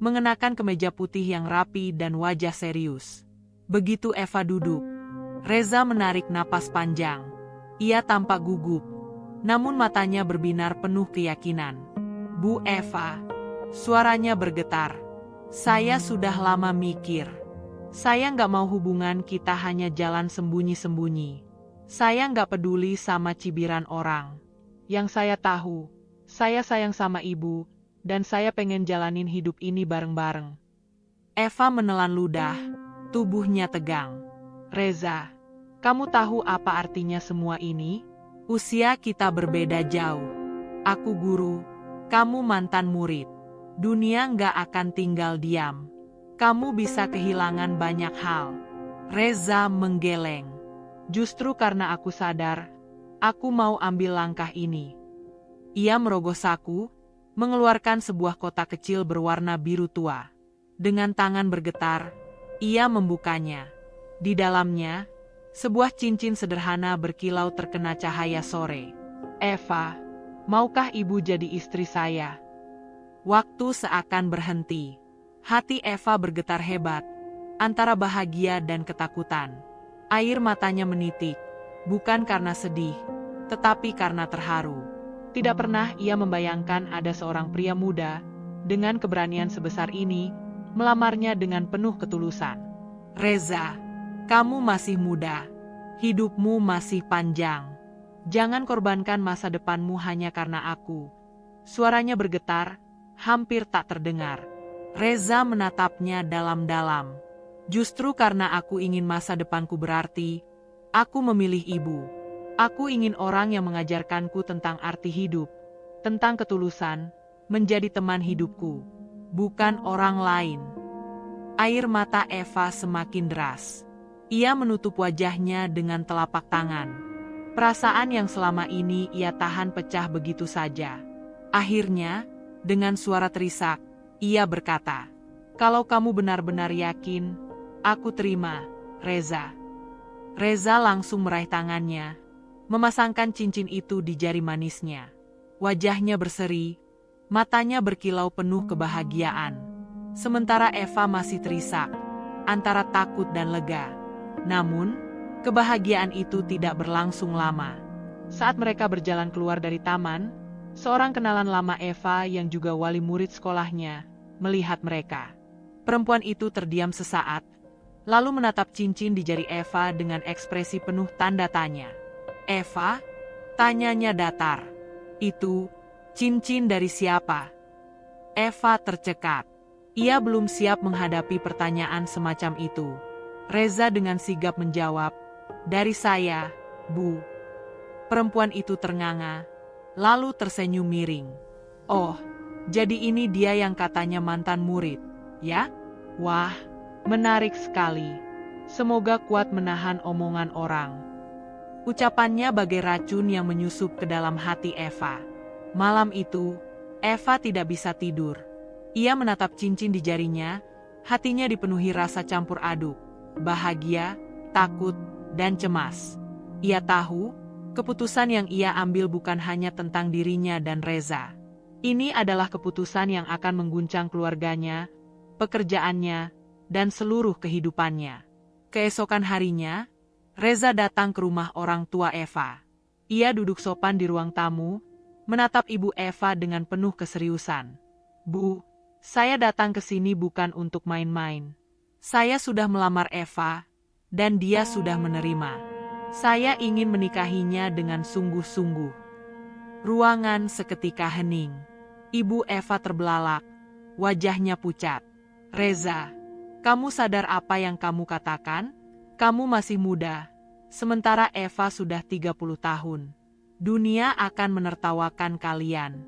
mengenakan kemeja putih yang rapi dan wajah serius. Begitu Eva duduk, Reza menarik napas panjang. Ia tampak gugup, namun matanya berbinar penuh keyakinan. Bu Eva, suaranya bergetar. Saya sudah lama mikir. Saya nggak mau hubungan kita hanya jalan sembunyi-sembunyi. Saya nggak peduli sama cibiran orang. Yang saya tahu, saya sayang sama ibu, dan saya pengen jalanin hidup ini bareng-bareng. Eva menelan ludah, tubuhnya tegang. Reza, kamu tahu apa artinya semua ini? Usia kita berbeda jauh. Aku guru, kamu mantan murid. Dunia nggak akan tinggal diam. Kamu bisa kehilangan banyak hal. Reza menggeleng. Justru karena aku sadar, aku mau ambil langkah ini. Ia merogoh saku, mengeluarkan sebuah kotak kecil berwarna biru tua. Dengan tangan bergetar, ia membukanya. Di dalamnya, sebuah cincin sederhana berkilau terkena cahaya sore. Eva, maukah ibu jadi istri saya? Waktu seakan berhenti. Hati Eva bergetar hebat, antara bahagia dan ketakutan. Air matanya menitik, bukan karena sedih, tetapi karena terharu. Tidak pernah ia membayangkan ada seorang pria muda, dengan keberanian sebesar ini, melamarnya dengan penuh ketulusan. Reza, kamu masih muda, hidupmu masih panjang. Jangan korbankan masa depanmu hanya karena aku. Suaranya bergetar, hampir tak terdengar. Reza menatapnya dalam-dalam. Justru karena aku ingin masa depanku berarti, aku memilih ibu. Aku ingin orang yang mengajarkanku tentang arti hidup, tentang ketulusan, menjadi teman hidupku, bukan orang lain. Air mata Eva semakin deras. Ia menutup wajahnya dengan telapak tangan. Perasaan yang selama ini ia tahan pecah begitu saja. Akhirnya, dengan suara terisak, ia berkata, "Kalau kamu benar-benar yakin, aku terima, Reza." Reza langsung meraih tangannya, memasangkan cincin itu di jari manisnya. Wajahnya berseri, matanya berkilau penuh kebahagiaan. Sementara Eva masih terisak, antara takut dan lega. Namun, kebahagiaan itu tidak berlangsung lama. Saat mereka berjalan keluar dari taman, seorang kenalan lama Eva yang juga wali murid sekolahnya, melihat mereka. Perempuan itu terdiam sesaat, lalu menatap cincin di jari Eva dengan ekspresi penuh tanda tanya. "Eva?" tanyanya datar. "Itu, cincin dari siapa?" Eva tercekat. Ia belum siap menghadapi pertanyaan semacam itu. Reza dengan sigap menjawab, "Dari saya, Bu." Perempuan itu ternganga, lalu tersenyum miring. "Oh, jadi ini dia yang katanya mantan murid, ya? Wah, menarik sekali. Semoga kuat menahan omongan orang." Ucapannya bagai racun yang menyusup ke dalam hati Eva. Malam itu, Eva tidak bisa tidur. Ia menatap cincin di jarinya, hatinya dipenuhi rasa campur aduk, bahagia, takut, dan cemas. Ia tahu, keputusan yang ia ambil bukan hanya tentang dirinya dan Reza. Ini adalah keputusan yang akan mengguncang keluarganya, pekerjaannya, dan seluruh kehidupannya. Keesokan harinya, Reza datang ke rumah orang tua Eva. Ia duduk sopan di ruang tamu, menatap ibu Eva dengan penuh keseriusan. "Bu, saya datang ke sini bukan untuk main-main. Saya sudah melamar Eva, dan dia sudah menerima. Saya ingin menikahinya dengan sungguh-sungguh." Ruangan seketika hening. Ibu Eva terbelalak, wajahnya pucat. "Reza, kamu sadar apa yang kamu katakan? Kamu masih muda, sementara Eva sudah 30 tahun. Dunia akan menertawakan kalian."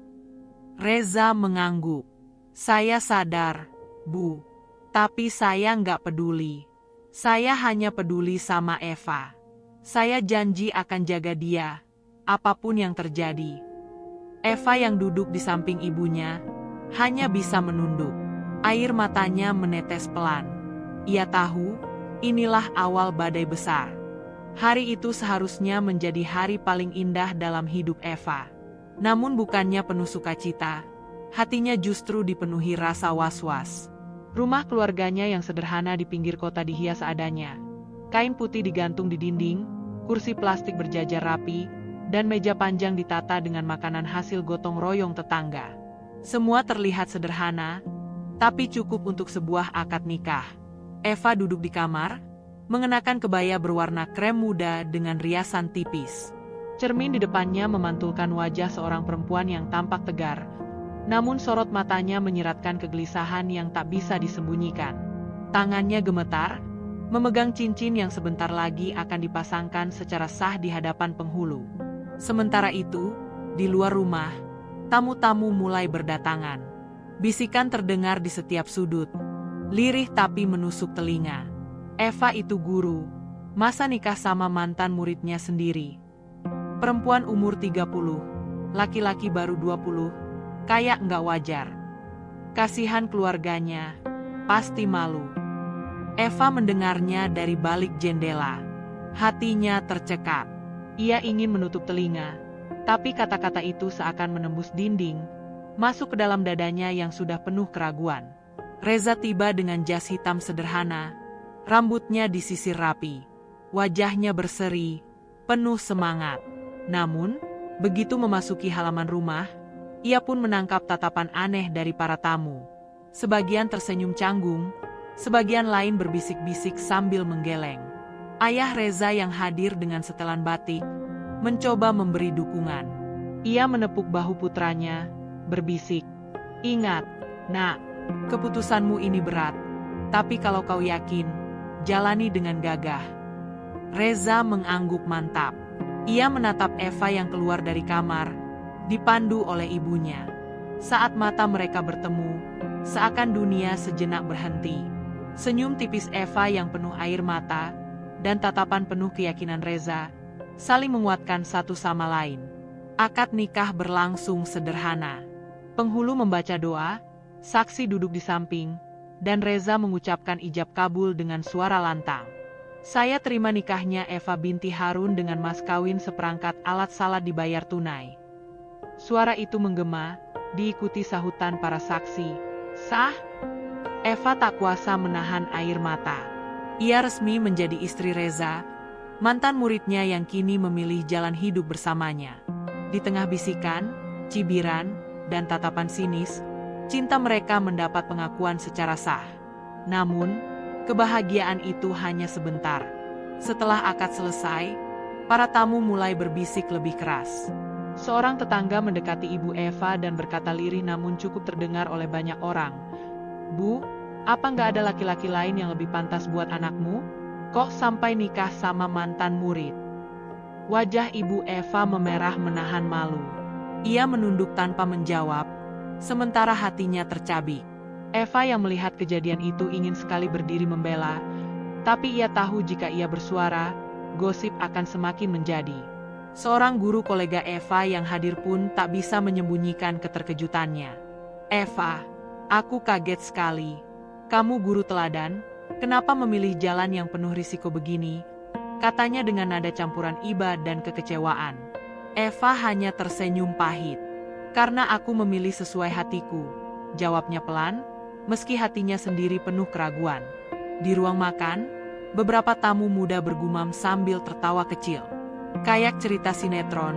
Reza mengangguk. "Saya sadar, Bu. Tapi saya nggak peduli. Saya hanya peduli sama Eva. Saya janji akan jaga dia, apapun yang terjadi." Eva yang duduk di samping ibunya, hanya bisa menunduk. Air matanya menetes pelan. Ia tahu, inilah awal badai besar. Hari itu seharusnya menjadi hari paling indah dalam hidup Eva. Namun bukannya penuh sukacita, hatinya justru dipenuhi rasa was-was. Rumah keluarganya yang sederhana di pinggir kota dihias seadanya. Kain putih digantung di dinding, kursi plastik berjajar rapi, dan meja panjang ditata dengan makanan hasil gotong royong tetangga. Semua terlihat sederhana, tapi cukup untuk sebuah akad nikah. Eva duduk di kamar, mengenakan kebaya berwarna krem muda dengan riasan tipis. Cermin di depannya memantulkan wajah seorang perempuan yang tampak tegar, namun sorot matanya menyiratkan kegelisahan yang tak bisa disembunyikan. Tangannya gemetar, memegang cincin yang sebentar lagi akan dipasangkan secara sah di hadapan penghulu. Sementara itu, di luar rumah, tamu-tamu mulai berdatangan. Bisikan terdengar di setiap sudut. Lirih tapi menusuk telinga. Eva itu guru. Masa nikah sama mantan muridnya sendiri? Perempuan umur 30, laki-laki baru 20, kayak nggak wajar. Kasihan keluarganya, pasti malu. Eva mendengarnya dari balik jendela. Hatinya tercekat. Ia ingin menutup telinga, tapi kata-kata itu seakan menembus dinding, masuk ke dalam dadanya yang sudah penuh keraguan. Reza tiba dengan jas hitam sederhana, rambutnya disisir rapi, wajahnya berseri, penuh semangat. Namun, begitu memasuki halaman rumah, ia pun menangkap tatapan aneh dari para tamu. Sebagian tersenyum canggung, sebagian lain berbisik-bisik sambil menggeleng. Ayah Reza yang hadir dengan setelan batik, mencoba memberi dukungan. Ia menepuk bahu putranya, berbisik, "Ingat, nak, keputusanmu ini berat, tapi kalau kau yakin, jalani dengan gagah." Reza mengangguk mantap. Ia menatap Eva yang keluar dari kamar, dipandu oleh ibunya. Saat mata mereka bertemu, seakan dunia sejenak berhenti. Senyum tipis Eva yang penuh air mata, dan tatapan penuh keyakinan Reza, saling menguatkan satu sama lain. Akad nikah berlangsung sederhana. Penghulu membaca doa, saksi duduk di samping, dan Reza mengucapkan ijab kabul dengan suara lantang. "Saya terima nikahnya Eva binti Harun dengan mas kawin seperangkat alat salat dibayar tunai." Suara itu menggema, diikuti sahutan para saksi. "Sah?" Eva tak kuasa menahan air mata. Ia resmi menjadi istri Reza, mantan muridnya yang kini memilih jalan hidup bersamanya. Di tengah bisikan, cibiran, dan tatapan sinis, cinta mereka mendapat pengakuan secara sah. Namun, kebahagiaan itu hanya sebentar. Setelah akad selesai, para tamu mulai berbisik lebih keras. Seorang tetangga mendekati ibu Eva dan berkata lirih namun cukup terdengar oleh banyak orang. "Bu, apa nggak ada laki-laki lain yang lebih pantas buat anakmu? Kok sampai nikah sama mantan murid?" Wajah ibu Eva memerah menahan malu. Ia menunduk tanpa menjawab, sementara hatinya tercabik. Eva yang melihat kejadian itu ingin sekali berdiri membela, tapi ia tahu jika ia bersuara, gosip akan semakin menjadi. Seorang guru kolega Eva yang hadir pun tak bisa menyembunyikan keterkejutannya. "Eva, aku kaget sekali. Kamu guru teladan, kenapa memilih jalan yang penuh risiko begini?" katanya dengan nada campuran iba dan kekecewaan. Eva hanya tersenyum pahit. "Karena aku memilih sesuai hatiku," jawabnya pelan, meski hatinya sendiri penuh keraguan. Di ruang makan, beberapa tamu muda bergumam sambil tertawa kecil. Kayak cerita sinetron,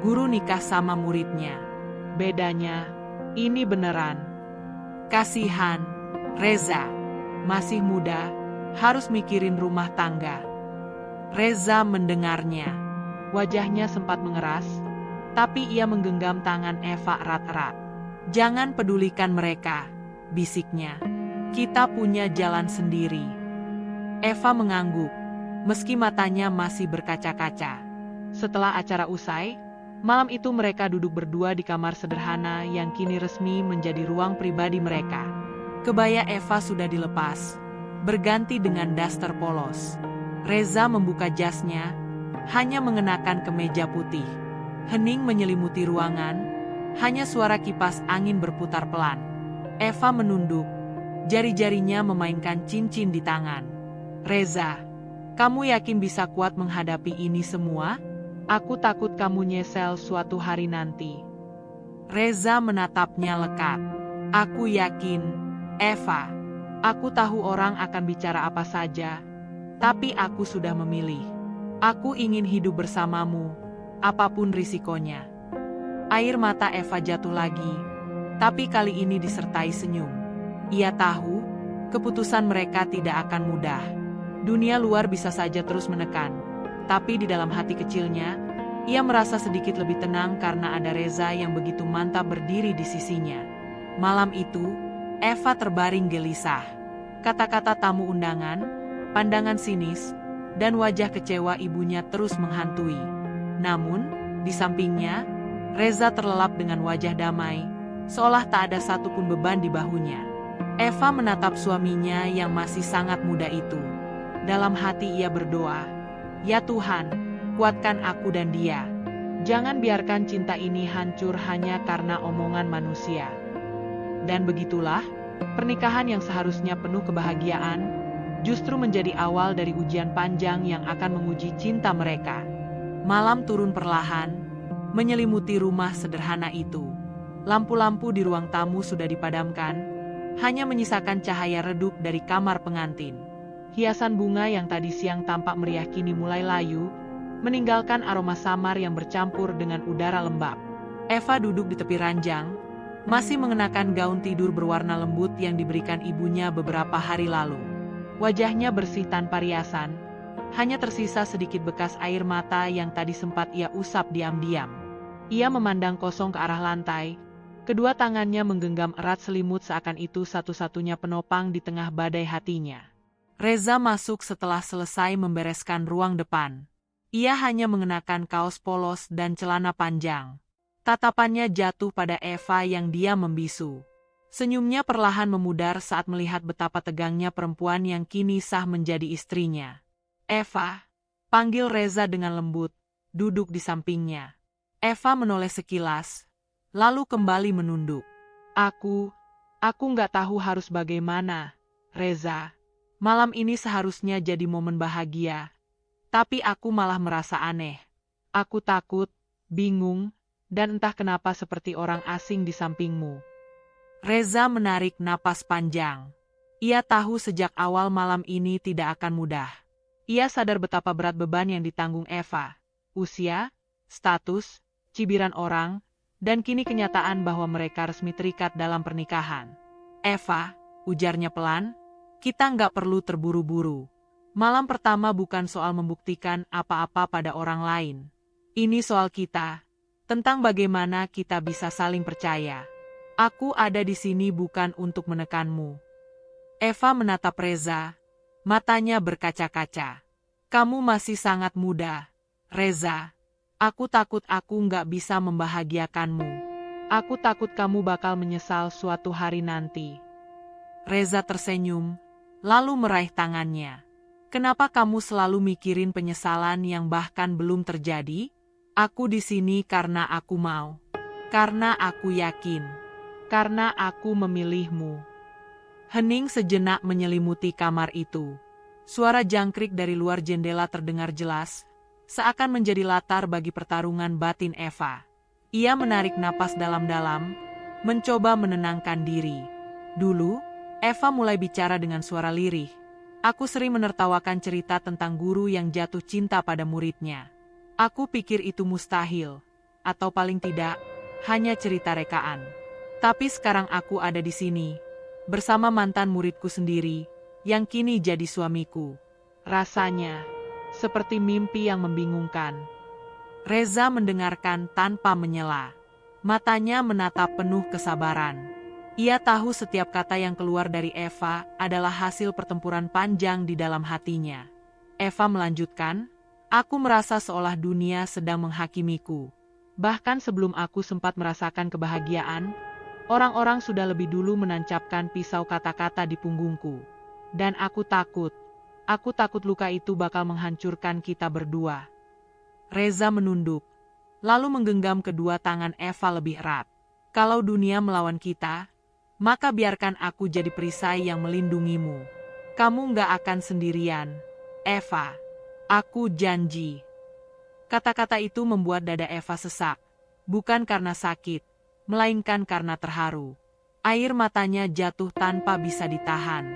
guru nikah sama muridnya. Bedanya, ini beneran. Kasihan, Reza, masih muda, harus mikirin rumah tangga. Reza mendengarnya. Wajahnya sempat mengeras, tapi ia menggenggam tangan Eva erat-erat. "Jangan pedulikan mereka," bisiknya. "Kita punya jalan sendiri." Eva mengangguk, meski matanya masih berkaca-kaca. Setelah acara usai, malam itu mereka duduk berdua di kamar sederhana yang kini resmi menjadi ruang pribadi mereka. Kebaya Eva sudah dilepas, berganti dengan daster polos. Reza membuka jasnya, hanya mengenakan kemeja putih. Hening menyelimuti ruangan, hanya suara kipas angin berputar pelan. Eva menunduk, jari-jarinya memainkan cincin di tangan. "Reza, kamu yakin bisa kuat menghadapi ini semua? Aku takut kamu nyesel suatu hari nanti." Reza menatapnya lekat. "Aku yakin, Eva. Aku tahu orang akan bicara apa saja, tapi aku sudah memilih. Aku ingin hidup bersamamu, apapun risikonya." Air mata Eva jatuh lagi, tapi kali ini disertai senyum. Ia tahu, keputusan mereka tidak akan mudah. Dunia luar bisa saja terus menekan, tapi di dalam hati kecilnya, ia merasa sedikit lebih tenang karena ada Reza yang begitu mantap berdiri di sisinya. Malam itu, Eva terbaring gelisah. Kata-kata tamu undangan, pandangan sinis, dan wajah kecewa ibunya terus menghantui. Namun, di sampingnya, Reza terlelap dengan wajah damai, seolah tak ada satupun beban di bahunya. Eva menatap suaminya yang masih sangat muda itu. Dalam hati ia berdoa, "Ya Tuhan, kuatkan aku dan dia. Jangan biarkan cinta ini hancur hanya karena omongan manusia." Dan begitulah, pernikahan yang seharusnya penuh kebahagiaan, justru menjadi awal dari ujian panjang yang akan menguji cinta mereka. Malam turun perlahan, menyelimuti rumah sederhana itu. Lampu-lampu di ruang tamu sudah dipadamkan, hanya menyisakan cahaya redup dari kamar pengantin. Hiasan bunga yang tadi siang tampak meriah kini mulai layu, meninggalkan aroma samar yang bercampur dengan udara lembab. Eva duduk di tepi ranjang, masih mengenakan gaun tidur berwarna lembut yang diberikan ibunya beberapa hari lalu. Wajahnya bersih tanpa riasan, hanya tersisa sedikit bekas air mata yang tadi sempat ia usap diam-diam. Ia memandang kosong ke arah lantai, kedua tangannya menggenggam erat selimut seakan itu satu-satunya penopang di tengah badai hatinya. Reza masuk setelah selesai membereskan ruang depan. Ia hanya mengenakan kaos polos dan celana panjang. Tatapannya jatuh pada Eva yang diam membisu. Senyumnya perlahan memudar saat melihat betapa tegangnya perempuan yang kini sah menjadi istrinya. "Eva," panggil Reza dengan lembut, duduk di sampingnya. Eva menoleh sekilas, lalu kembali menunduk. Aku nggak tahu harus bagaimana, Reza. Malam ini seharusnya jadi momen bahagia, tapi aku malah merasa aneh. Aku takut, bingung, dan entah kenapa seperti orang asing di sampingmu." Reza menarik napas panjang. Ia tahu sejak awal malam ini tidak akan mudah. Ia sadar betapa berat beban yang ditanggung Eva. Usia, status, cibiran orang, dan kini kenyataan bahwa mereka resmi terikat dalam pernikahan. "Eva," ujarnya pelan, "kita nggak perlu terburu-buru. Malam pertama bukan soal membuktikan apa-apa pada orang lain. Ini soal kita. Tentang bagaimana kita bisa saling percaya. Aku ada di sini bukan untuk menekanmu." Eva menatap Reza, matanya berkaca-kaca. "Kamu masih sangat muda, Reza. Aku takut aku nggak bisa membahagiakanmu. Aku takut kamu bakal menyesal suatu hari nanti." Reza tersenyum, lalu meraih tangannya. "Kenapa kamu selalu mikirin penyesalan yang bahkan belum terjadi? Aku di sini karena aku mau. Karena aku yakin. Karena aku memilihmu." Hening sejenak menyelimuti kamar itu. Suara jangkrik dari luar jendela terdengar jelas, seakan menjadi latar bagi pertarungan batin Eva. Ia menarik napas dalam-dalam, mencoba menenangkan diri. Dulu, Eva mulai bicara dengan suara lirih. "Aku sering menertawakan cerita tentang guru yang jatuh cinta pada muridnya. Aku pikir itu mustahil, atau paling tidak, hanya cerita rekaan. Tapi sekarang aku ada di sini, bersama mantan muridku sendiri, yang kini jadi suamiku. Rasanya seperti mimpi yang membingungkan." Reza mendengarkan tanpa menyela. Matanya menatap penuh kesabaran. Ia tahu setiap kata yang keluar dari Eva adalah hasil pertempuran panjang di dalam hatinya. Eva melanjutkan, "Aku merasa seolah dunia sedang menghakimiku. Bahkan sebelum aku sempat merasakan kebahagiaan, orang-orang sudah lebih dulu menancapkan pisau kata-kata di punggungku. Dan aku takut luka itu bakal menghancurkan kita berdua." Reza menunduk, lalu menggenggam kedua tangan Eva lebih erat. "Kalau dunia melawan kita, maka biarkan aku jadi perisai yang melindungimu. Kamu nggak akan sendirian, Eva. Aku janji." Kata-kata itu membuat dada Eva sesak, bukan karena sakit, melainkan karena terharu. Air matanya jatuh tanpa bisa ditahan.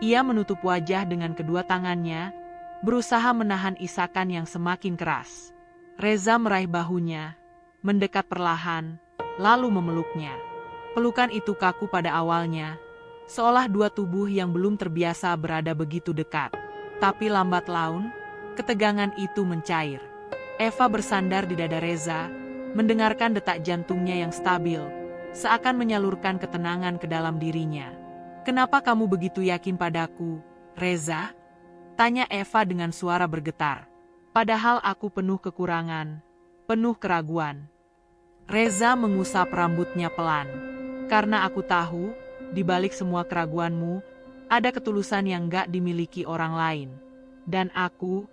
Ia menutup wajah dengan kedua tangannya, berusaha menahan isakan yang semakin keras. Reza meraih bahunya, mendekat perlahan, lalu memeluknya. Pelukan itu kaku pada awalnya, seolah dua tubuh yang belum terbiasa berada begitu dekat. Tapi lambat laun, ketegangan itu mencair. Eva bersandar di dada Reza, mendengarkan detak jantungnya yang stabil, seakan menyalurkan ketenangan ke dalam dirinya. "Kenapa kamu begitu yakin padaku, Reza?" tanya Eva dengan suara bergetar. "Padahal aku penuh kekurangan, penuh keraguan." Reza mengusap rambutnya pelan. Karena aku tahu, di balik semua keraguanmu, ada ketulusan yang gak dimiliki orang lain. Dan aku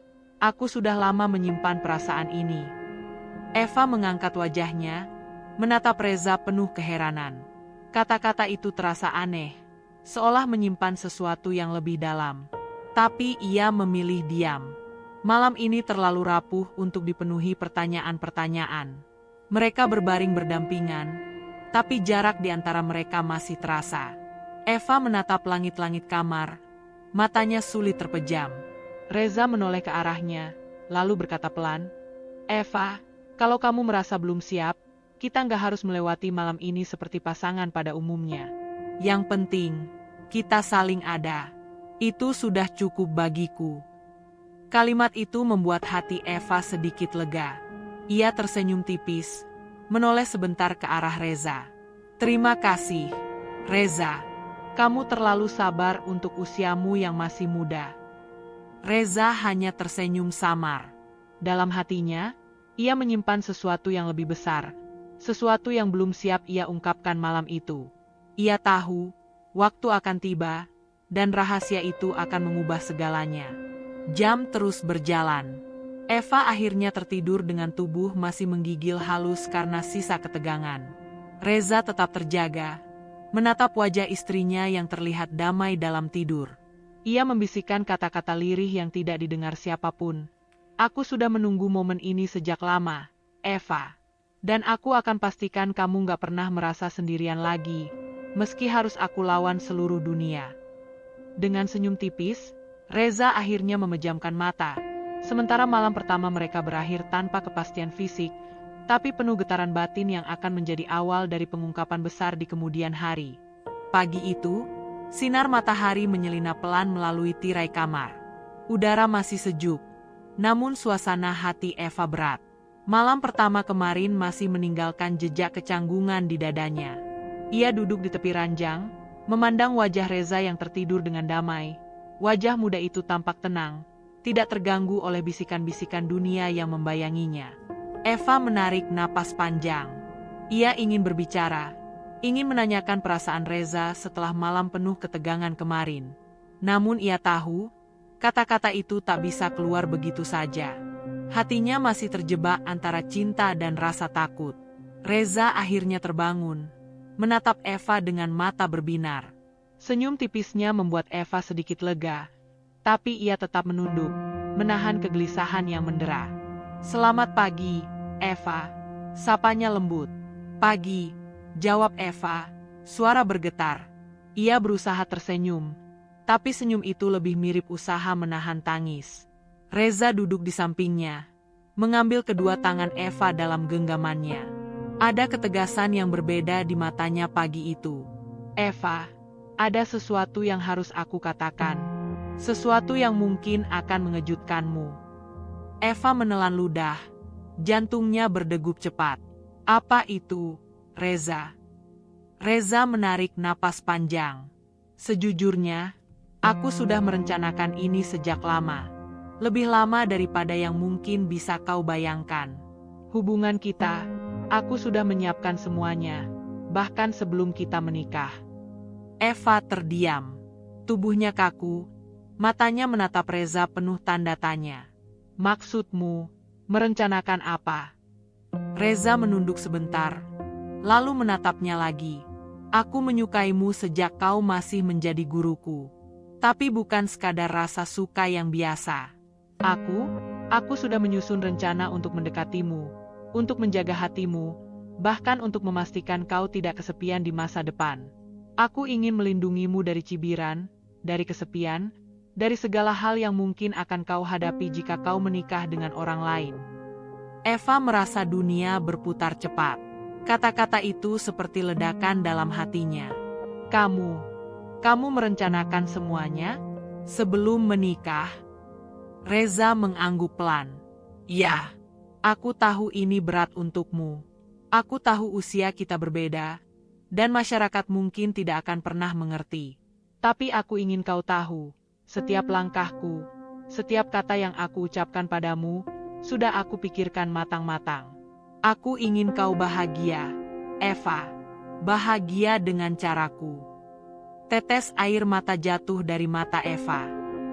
sudah lama menyimpan perasaan ini. Eva mengangkat wajahnya, menatap Reza penuh keheranan. Kata-kata itu terasa aneh, seolah menyimpan sesuatu yang lebih dalam. Tapi ia memilih diam. Malam ini terlalu rapuh untuk dipenuhi pertanyaan-pertanyaan. Mereka berbaring berdampingan, tapi jarak di antara mereka masih terasa. Eva menatap langit-langit kamar, matanya sulit terpejam. Reza menoleh ke arahnya, lalu berkata pelan, "Eva, kalau kamu merasa belum siap, kita nggak harus melewati malam ini seperti pasangan pada umumnya. Yang penting, kita saling ada. Itu sudah cukup bagiku." Kalimat itu membuat hati Eva sedikit lega. Ia tersenyum tipis, menoleh sebentar ke arah Reza. "Terima kasih, Reza. Kamu terlalu sabar untuk usiamu yang masih muda." Reza hanya tersenyum samar. Dalam hatinya, ia menyimpan sesuatu yang lebih besar. Sesuatu yang belum siap ia ungkapkan malam itu. Ia tahu, waktu akan tiba, dan rahasia itu akan mengubah segalanya. Jam terus berjalan. Eva akhirnya tertidur dengan tubuh masih menggigil halus karena sisa ketegangan. Reza tetap terjaga, menatap wajah istrinya yang terlihat damai dalam tidur. Ia membisikkan kata-kata lirih yang tidak didengar siapapun. "Aku sudah menunggu momen ini sejak lama, Eva. Dan aku akan pastikan kamu gak pernah merasa sendirian lagi, meski harus aku lawan seluruh dunia." Dengan senyum tipis, Reza akhirnya memejamkan mata. Sementara malam pertama mereka berakhir tanpa kepastian fisik, tapi penuh getaran batin yang akan menjadi awal dari pengungkapan besar di kemudian hari. Pagi itu, sinar matahari menyelinap pelan melalui tirai kamar. Udara masih sejuk, namun suasana hati Eva berat. Malam pertama kemarin masih meninggalkan jejak kecanggungan di dadanya. Ia duduk di tepi ranjang, memandang wajah Reza yang tertidur dengan damai. Wajah muda itu tampak tenang, tidak terganggu oleh bisikan-bisikan dunia yang membayanginya. Eva menarik napas panjang. Ia ingin berbicara, ingin menanyakan perasaan Reza setelah malam penuh ketegangan kemarin. Namun ia tahu, kata-kata itu tak bisa keluar begitu saja. Hatinya masih terjebak antara cinta dan rasa takut. Reza akhirnya terbangun, menatap Eva dengan mata berbinar. Senyum tipisnya membuat Eva sedikit lega, tapi ia tetap menunduk, menahan kegelisahan yang mendera. "Selamat pagi, Eva," sapanya lembut. "Pagi," jawab Eva, suara bergetar. Ia berusaha tersenyum, tapi senyum itu lebih mirip usaha menahan tangis. Reza duduk di sampingnya, mengambil kedua tangan Eva dalam genggamannya. Ada ketegasan yang berbeda di matanya pagi itu. "Eva, ada sesuatu yang harus aku katakan. Sesuatu yang mungkin akan mengejutkanmu." Eva menelan ludah, jantungnya berdegup cepat. "Apa itu, Reza?" Reza menarik napas panjang. "Sejujurnya, aku sudah merencanakan ini sejak lama. Lebih lama daripada yang mungkin bisa kau bayangkan. Hubungan kita, aku sudah menyiapkan semuanya, bahkan sebelum kita menikah." Eva terdiam. Tubuhnya kaku, matanya menatap Reza penuh tanda tanya. "Maksudmu, merencanakan apa?" Reza menunduk sebentar, lalu menatapnya lagi. "Aku menyukaimu sejak kau masih menjadi guruku. Tapi bukan sekadar rasa suka yang biasa. Aku sudah menyusun rencana untuk mendekatimu, untuk menjaga hatimu, bahkan untuk memastikan kau tidak kesepian di masa depan. Aku ingin melindungimu dari cibiran, dari kesepian, dari segala hal yang mungkin akan kau hadapi jika kau menikah dengan orang lain." Eva merasa dunia berputar cepat. Kata-kata itu seperti ledakan dalam hatinya. Kamu merencanakan semuanya sebelum menikah?" Reza mengangguk pelan. "Ya, aku tahu ini berat untukmu. Aku tahu usia kita berbeda, dan masyarakat mungkin tidak akan pernah mengerti. Tapi aku ingin kau tahu, setiap langkahku, setiap kata yang aku ucapkan padamu, sudah aku pikirkan matang-matang. Aku ingin kau bahagia, Eva." bahagia dengan caraku. Tetes air mata jatuh dari mata Eva.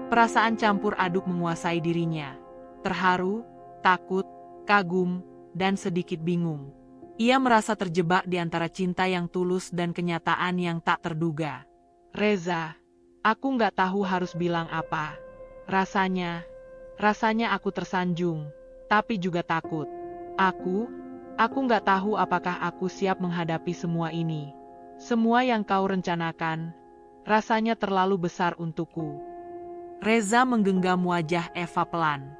Perasaan campur aduk menguasai dirinya. Terharu, takut, kagum, dan sedikit bingung. Ia merasa terjebak di antara cinta yang tulus dan kenyataan yang tak terduga. Reza, aku nggak tahu harus bilang apa. Rasanya aku tersanjung, tapi juga takut. Aku nggak tahu apakah aku siap menghadapi semua ini. Semua yang kau rencanakan, rasanya terlalu besar untukku. Reza menggenggam wajah Eva pelan.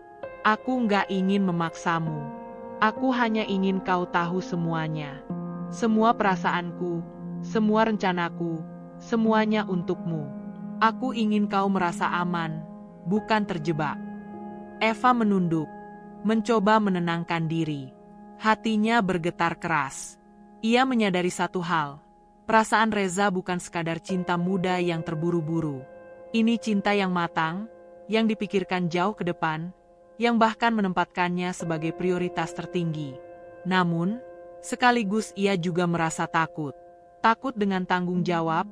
Aku nggak ingin memaksamu. Aku hanya ingin kau tahu semuanya. Semua perasaanku, semua rencanaku, semuanya untukmu. Aku ingin kau merasa aman, bukan terjebak. Eva menunduk, mencoba menenangkan diri. Hatinya bergetar keras. Ia menyadari satu hal. Perasaan Reza bukan sekadar cinta muda yang terburu-buru. Ini cinta yang matang, yang dipikirkan jauh ke depan, yang bahkan menempatkannya sebagai prioritas tertinggi. Namun, sekaligus ia juga merasa takut. Takut dengan tanggung jawab,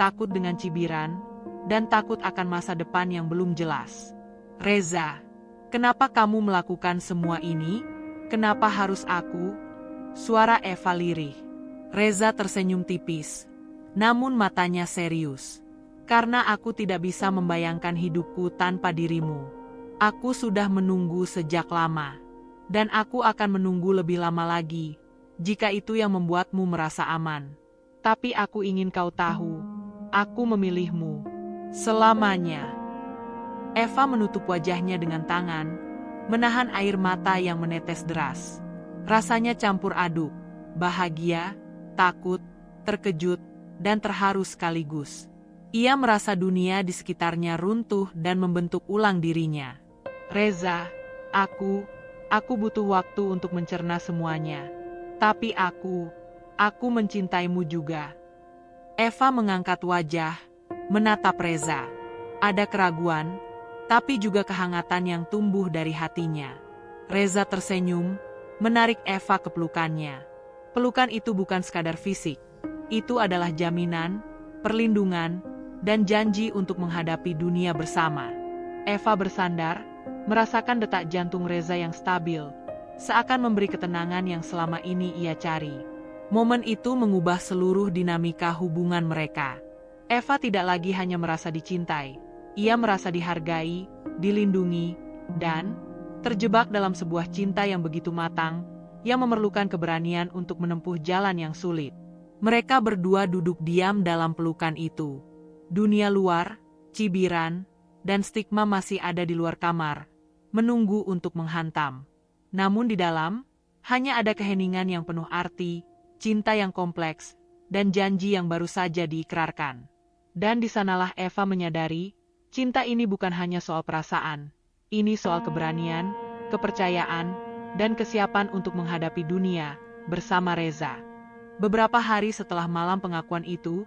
takut dengan cibiran, dan takut akan masa depan yang belum jelas. Reza, kenapa kamu melakukan semua ini? Kenapa harus aku? Suara Eva lirih. Reza tersenyum tipis, namun matanya serius. Karena aku tidak bisa membayangkan hidupku tanpa dirimu. Aku sudah menunggu sejak lama. Dan aku akan menunggu lebih lama lagi, jika itu yang membuatmu merasa aman. Tapi aku ingin kau tahu, aku memilihmu. Selamanya. Eva menutup wajahnya dengan tangan, menahan air mata yang menetes deras. Rasanya campur aduk, bahagia, takut, terkejut, dan terharu sekaligus. Ia merasa dunia di sekitarnya runtuh dan membentuk ulang dirinya. Reza, aku butuh waktu untuk mencerna semuanya. Tapi aku mencintaimu juga. Eva mengangkat wajah, menatap Reza. Ada keraguan, tapi juga kehangatan yang tumbuh dari hatinya. Reza tersenyum, menarik Eva ke pelukannya. Pelukan itu bukan sekadar fisik. Itu adalah jaminan, perlindungan, dan janji untuk menghadapi dunia bersama. Eva bersandar, merasakan detak jantung Reza yang stabil, seakan memberi ketenangan yang selama ini ia cari. Momen itu mengubah seluruh dinamika hubungan mereka. Eva tidak lagi hanya merasa dicintai, ia merasa dihargai, dilindungi, dan terjebak dalam sebuah cinta yang begitu matang, yang memerlukan keberanian untuk menempuh jalan yang sulit. Mereka berdua duduk diam dalam pelukan itu. Dunia luar, cibiran, dan stigma masih ada di luar kamar, menunggu untuk menghantam. Namun di dalam, hanya ada keheningan yang penuh arti, cinta yang kompleks, dan janji yang baru saja diikrarkan. Dan di sanalah Eva menyadari, cinta ini bukan hanya soal perasaan. Ini soal keberanian, kepercayaan, dan kesiapan untuk menghadapi dunia bersama Reza. Beberapa hari setelah malam pengakuan itu,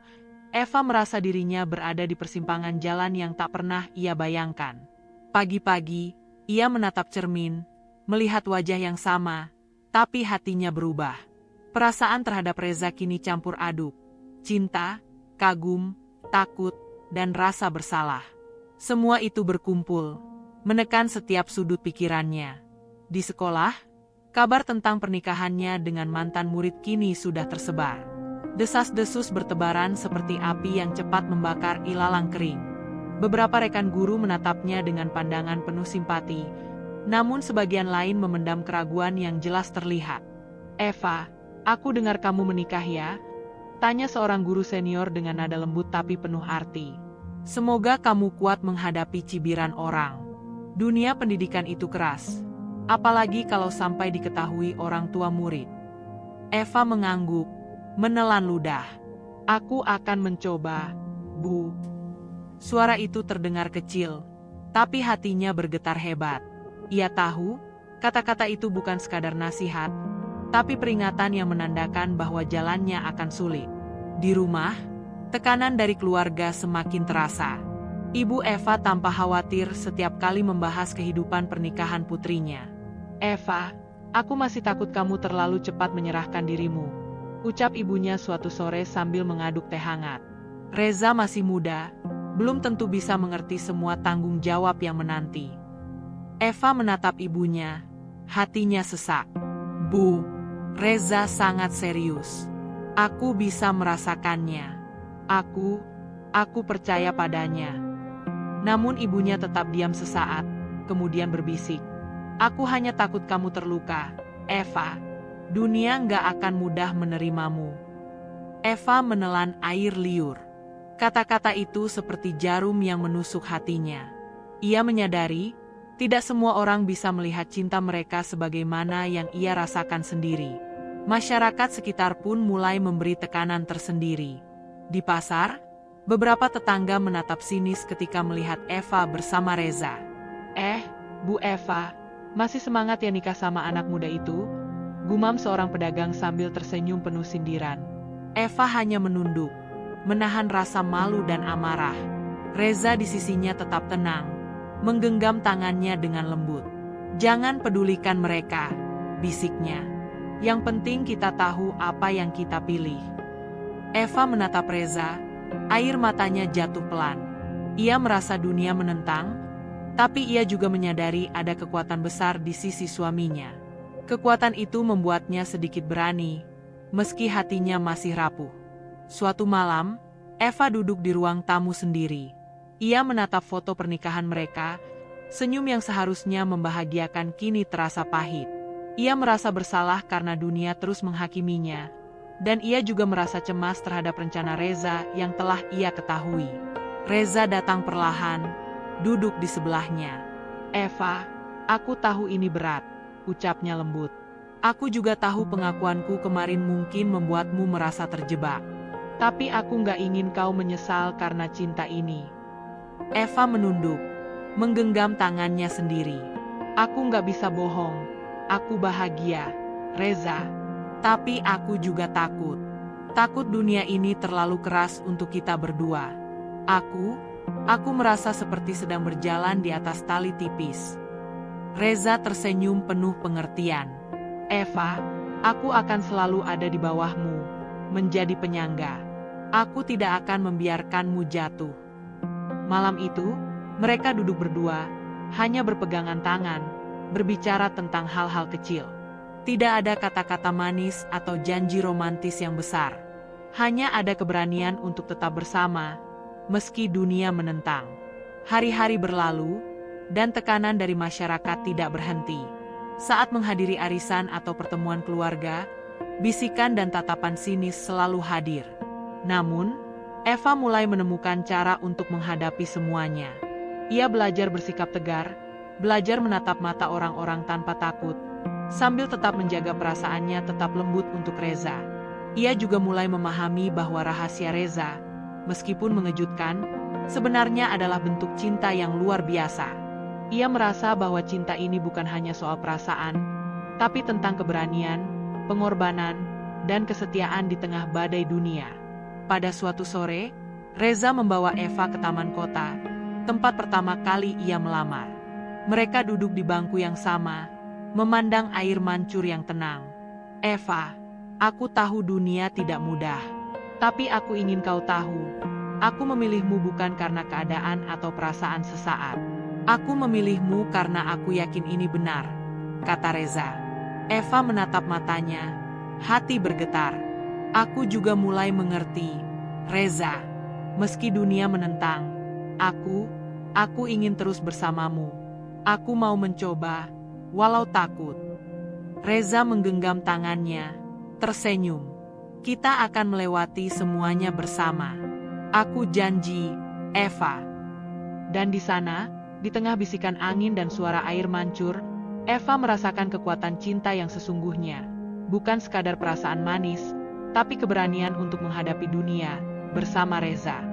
Eva merasa dirinya berada di persimpangan jalan yang tak pernah ia bayangkan. Pagi-pagi, ia menatap cermin, melihat wajah yang sama, tapi hatinya berubah. Perasaan terhadap Reza kini campur aduk. Cinta, kagum, takut, dan rasa bersalah. Semua itu berkumpul, menekan setiap sudut pikirannya. Di sekolah, kabar tentang pernikahannya dengan mantan murid kini sudah tersebar. Desas-desus bertebaran seperti api yang cepat membakar ilalang kering. Beberapa rekan guru menatapnya dengan pandangan penuh simpati, namun sebagian lain memendam keraguan yang jelas terlihat. Eva, aku dengar kamu menikah ya? Tanya seorang guru senior dengan nada lembut tapi penuh arti. Semoga kamu kuat menghadapi cibiran orang. Dunia pendidikan itu keras. Apalagi kalau sampai diketahui orang tua murid. Eva mengangguk, menelan ludah. Aku akan mencoba, Bu. Suara itu terdengar kecil, tapi hatinya bergetar hebat. Ia tahu, kata-kata itu bukan sekadar nasihat, tapi peringatan yang menandakan bahwa jalannya akan sulit. Di rumah, tekanan dari keluarga semakin terasa. Ibu Eva tanpa khawatir setiap kali membahas kehidupan pernikahan putrinya. Eva, aku masih takut kamu terlalu cepat menyerahkan dirimu. ucap ibunya suatu sore sambil mengaduk teh hangat. Reza masih muda, belum tentu bisa mengerti semua tanggung jawab yang menanti. Eva menatap ibunya, hatinya sesak. Bu, Reza sangat serius. Aku bisa merasakannya. Aku percaya padanya. Namun ibunya tetap diam sesaat, kemudian berbisik. Aku hanya takut kamu terluka, Eva. Dunia nggak akan mudah menerimamu. Eva menelan air liur. Kata-kata itu seperti jarum yang menusuk hatinya. Ia menyadari, tidak semua orang bisa melihat cinta mereka sebagaimana yang ia rasakan sendiri. Masyarakat sekitar pun mulai memberi tekanan tersendiri. Di pasar, beberapa tetangga menatap sinis ketika melihat Eva bersama Reza. Bu Eva, masih semangat ya nikah sama anak muda itu? Gumam seorang pedagang sambil tersenyum penuh sindiran. Eva hanya menunduk, menahan rasa malu dan amarah. Reza di sisinya tetap tenang, menggenggam tangannya dengan lembut. Jangan pedulikan mereka, bisiknya. Yang penting kita tahu apa yang kita pilih. Eva menatap Reza, air matanya jatuh pelan. Ia merasa dunia menentang, tapi ia juga menyadari ada kekuatan besar di sisi suaminya. Kekuatan itu membuatnya sedikit berani, meski hatinya masih rapuh. Suatu malam, Eva duduk di ruang tamu sendiri. Ia menatap foto pernikahan mereka, senyum yang seharusnya membahagiakan kini terasa pahit. Ia merasa bersalah karena dunia terus menghakiminya, dan ia juga merasa cemas terhadap rencana Reza yang telah ia ketahui. Reza datang perlahan, duduk di sebelahnya. Eva, aku tahu ini berat, ucapnya lembut. Aku juga tahu pengakuanku kemarin mungkin membuatmu merasa terjebak. Tapi aku nggak ingin kau menyesal karena cinta ini. Eva menunduk, menggenggam tangannya sendiri. Aku nggak bisa bohong. Aku bahagia, Reza. Tapi aku juga takut. Takut dunia ini terlalu keras untuk kita berdua. Aku merasa seperti sedang berjalan di atas tali tipis. Reza tersenyum penuh pengertian. Eva, aku akan selalu ada di bawahmu, menjadi penyangga. Aku tidak akan membiarkanmu jatuh. Malam itu, mereka duduk berdua, hanya berpegangan tangan, berbicara tentang hal-hal kecil. Tidak ada kata-kata manis atau janji romantis yang besar. Hanya ada keberanian untuk tetap bersama, meski dunia menentang. Hari-hari berlalu, dan tekanan dari masyarakat tidak berhenti. Saat menghadiri arisan atau pertemuan keluarga, bisikan dan tatapan sinis selalu hadir. Namun, Eva mulai menemukan cara untuk menghadapi semuanya. Ia belajar bersikap tegar, belajar menatap mata orang-orang tanpa takut, sambil tetap menjaga perasaannya tetap lembut untuk Reza. Ia juga mulai memahami bahwa rahasia Reza, meskipun mengejutkan, sebenarnya adalah bentuk cinta yang luar biasa. Ia merasa bahwa cinta ini bukan hanya soal perasaan, tapi tentang keberanian, pengorbanan, dan kesetiaan di tengah badai dunia. Pada suatu sore, Reza membawa Eva ke taman kota, tempat pertama kali ia melamar. Mereka duduk di bangku yang sama, memandang air mancur yang tenang. Eva, aku tahu dunia tidak mudah, tapi aku ingin kau tahu, aku memilihmu bukan karena keadaan atau perasaan sesaat. Aku memilihmu karena aku yakin ini benar, kata Reza. Eva menatap matanya, hati bergetar. Aku juga mulai mengerti, Reza. Meski dunia menentang, aku ingin terus bersamamu. Aku mau mencoba, walau takut. Reza menggenggam tangannya, tersenyum. Kita akan melewati semuanya bersama. Aku janji, Eva. Dan di sana, di tengah bisikan angin dan suara air mancur, Eva merasakan kekuatan cinta yang sesungguhnya. Bukan sekadar perasaan manis, tapi keberanian untuk menghadapi dunia bersama Reza.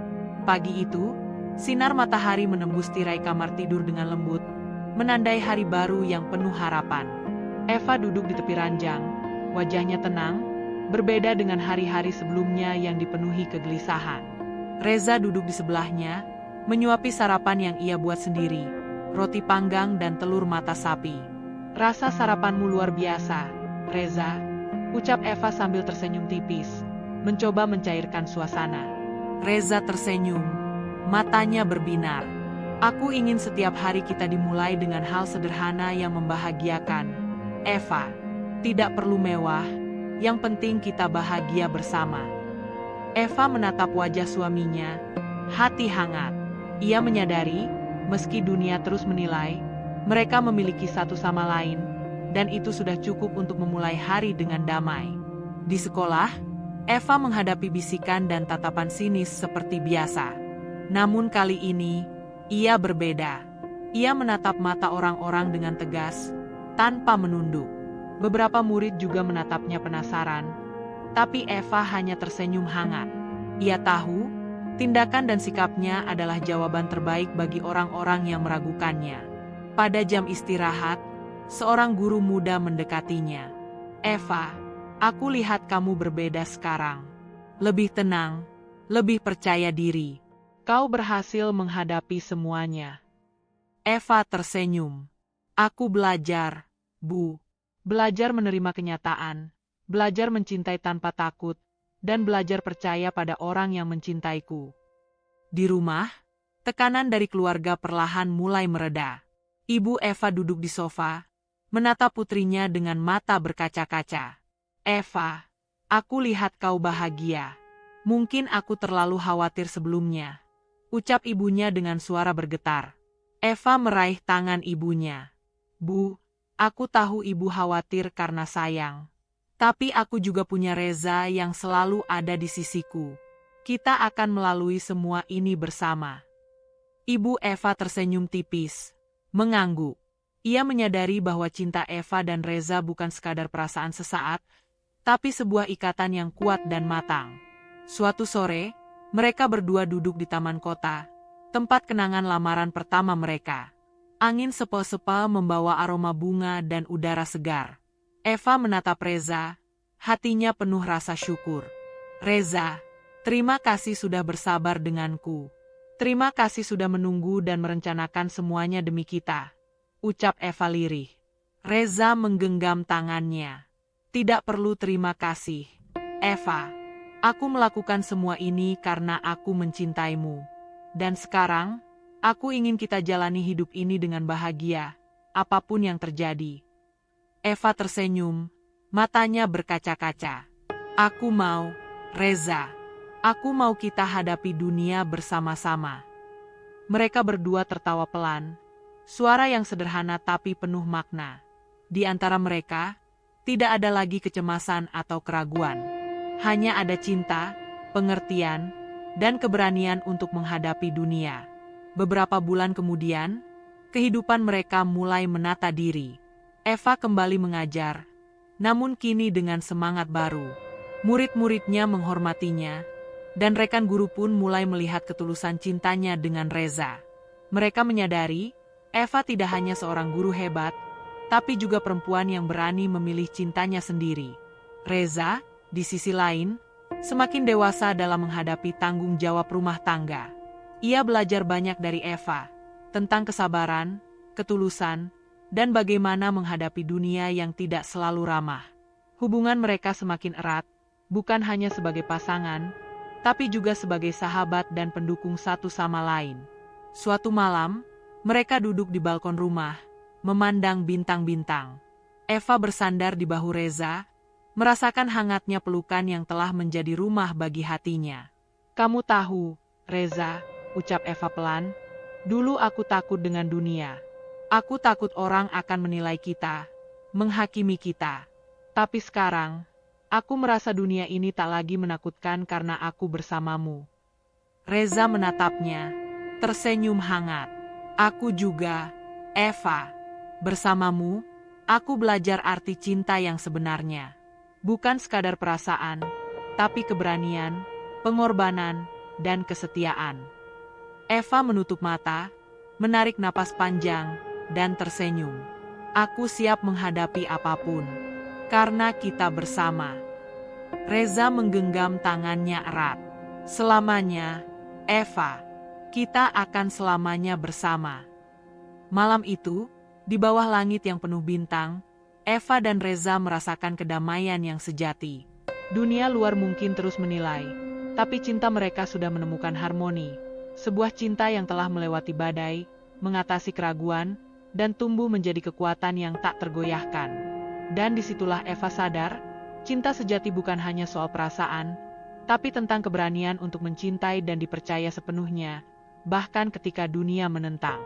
Pagi itu, sinar matahari menembus tirai kamar tidur dengan lembut, menandai hari baru yang penuh harapan. Eva duduk di tepi ranjang, wajahnya tenang, berbeda dengan hari-hari sebelumnya yang dipenuhi kegelisahan. Reza duduk di sebelahnya, menyuapi sarapan yang ia buat sendiri, roti panggang dan telur mata sapi. Rasa sarapanmu luar biasa, Reza. ucap Eva sambil tersenyum tipis, mencoba mencairkan suasana. Reza tersenyum, matanya berbinar. Aku ingin setiap hari kita dimulai dengan hal sederhana yang membahagiakan. Eva, tidak perlu mewah, yang penting kita bahagia bersama. Eva menatap wajah suaminya, hati hangat. Ia menyadari, meski dunia terus menilai, mereka memiliki satu sama lain, dan itu sudah cukup untuk memulai hari dengan damai. Di sekolah, Eva menghadapi bisikan dan tatapan sinis seperti biasa. Namun kali ini, ia berbeda. Ia menatap mata orang-orang dengan tegas, tanpa menunduk. Beberapa murid juga menatapnya penasaran, tapi Eva hanya tersenyum hangat. Ia tahu, tindakan dan sikapnya adalah jawaban terbaik bagi orang-orang yang meragukannya. Pada jam istirahat, seorang guru muda mendekatinya. Eva, aku lihat kamu berbeda sekarang. Lebih tenang, lebih percaya diri. Kau berhasil menghadapi semuanya. Eva tersenyum. Aku belajar, Bu. Belajar menerima kenyataan, belajar mencintai tanpa takut, dan belajar percaya pada orang yang mencintaiku. Di rumah, tekanan dari keluarga perlahan mulai mereda. Ibu Eva duduk di sofa, menatap putrinya dengan mata berkaca-kaca. Eva, aku lihat kau bahagia. Mungkin aku terlalu khawatir sebelumnya, ucap ibunya dengan suara bergetar. Eva meraih tangan ibunya. Bu, aku tahu ibu khawatir karena sayang. Tapi aku juga punya Reza yang selalu ada di sisiku. Kita akan melalui semua ini bersama. Ibu Eva tersenyum tipis, mengangguk. Ia menyadari bahwa cinta Eva dan Reza bukan sekadar perasaan sesaat, tapi sebuah ikatan yang kuat dan matang. Suatu sore, mereka berdua duduk di taman kota, tempat kenangan lamaran pertama mereka. Angin sepel-sepel membawa aroma bunga dan udara segar. Eva menatap Reza, hatinya penuh rasa syukur. Reza, terima kasih sudah bersabar denganku. Terima kasih sudah menunggu dan merencanakan semuanya demi kita, ucap Eva lirih. Reza menggenggam tangannya. Tidak perlu terima kasih, Eva. Aku melakukan semua ini karena aku mencintaimu. Dan sekarang, aku ingin kita jalani hidup ini dengan bahagia, apapun yang terjadi. Eva tersenyum, matanya berkaca-kaca. Aku mau, Reza. Aku mau kita hadapi dunia bersama-sama. Mereka berdua tertawa pelan, suara yang sederhana tapi penuh makna. Di antara mereka, tidak ada lagi kecemasan atau keraguan. Hanya ada cinta, pengertian, dan keberanian untuk menghadapi dunia. Beberapa bulan kemudian, kehidupan mereka mulai menata diri. Eva kembali mengajar, namun kini dengan semangat baru. Murid-muridnya menghormatinya, dan rekan guru pun mulai melihat ketulusan cintanya dengan Reza. Mereka menyadari, Eva tidak hanya seorang guru hebat, tapi juga perempuan yang berani memilih cintanya sendiri. Reza, di sisi lain, semakin dewasa dalam menghadapi tanggung jawab rumah tangga. Ia belajar banyak dari Eva, tentang kesabaran, ketulusan, dan bagaimana menghadapi dunia yang tidak selalu ramah. Hubungan mereka semakin erat, bukan hanya sebagai pasangan, tapi juga sebagai sahabat dan pendukung satu sama lain. Suatu malam, mereka duduk di balkon rumah, memandang bintang-bintang. Eva bersandar di bahu Reza, merasakan hangatnya pelukan yang telah menjadi rumah bagi hatinya. Kamu tahu, Reza, ucap Eva pelan, dulu aku takut dengan dunia. Aku takut orang akan menilai kita, menghakimi kita. Tapi sekarang, aku merasa dunia ini tak lagi menakutkan karena aku bersamamu. Reza menatapnya, tersenyum hangat. Aku juga, Eva. Bersamamu, aku belajar arti cinta yang sebenarnya. Bukan sekadar perasaan, tapi keberanian, pengorbanan, dan kesetiaan. Eva menutup mata, menarik napas panjang, dan tersenyum. Aku siap menghadapi apapun, karena kita bersama. Reza menggenggam tangannya erat. Selamanya, Eva, kita akan selamanya bersama. Malam itu, di bawah langit yang penuh bintang, Eva dan Reza merasakan kedamaian yang sejati. Dunia luar mungkin terus menilai, tapi cinta mereka sudah menemukan harmoni. Sebuah cinta yang telah melewati badai, mengatasi keraguan, dan tumbuh menjadi kekuatan yang tak tergoyahkan. Dan disitulah Eva sadar, cinta sejati bukan hanya soal perasaan, tapi tentang keberanian untuk mencintai dan dipercaya sepenuhnya, bahkan ketika dunia menentang.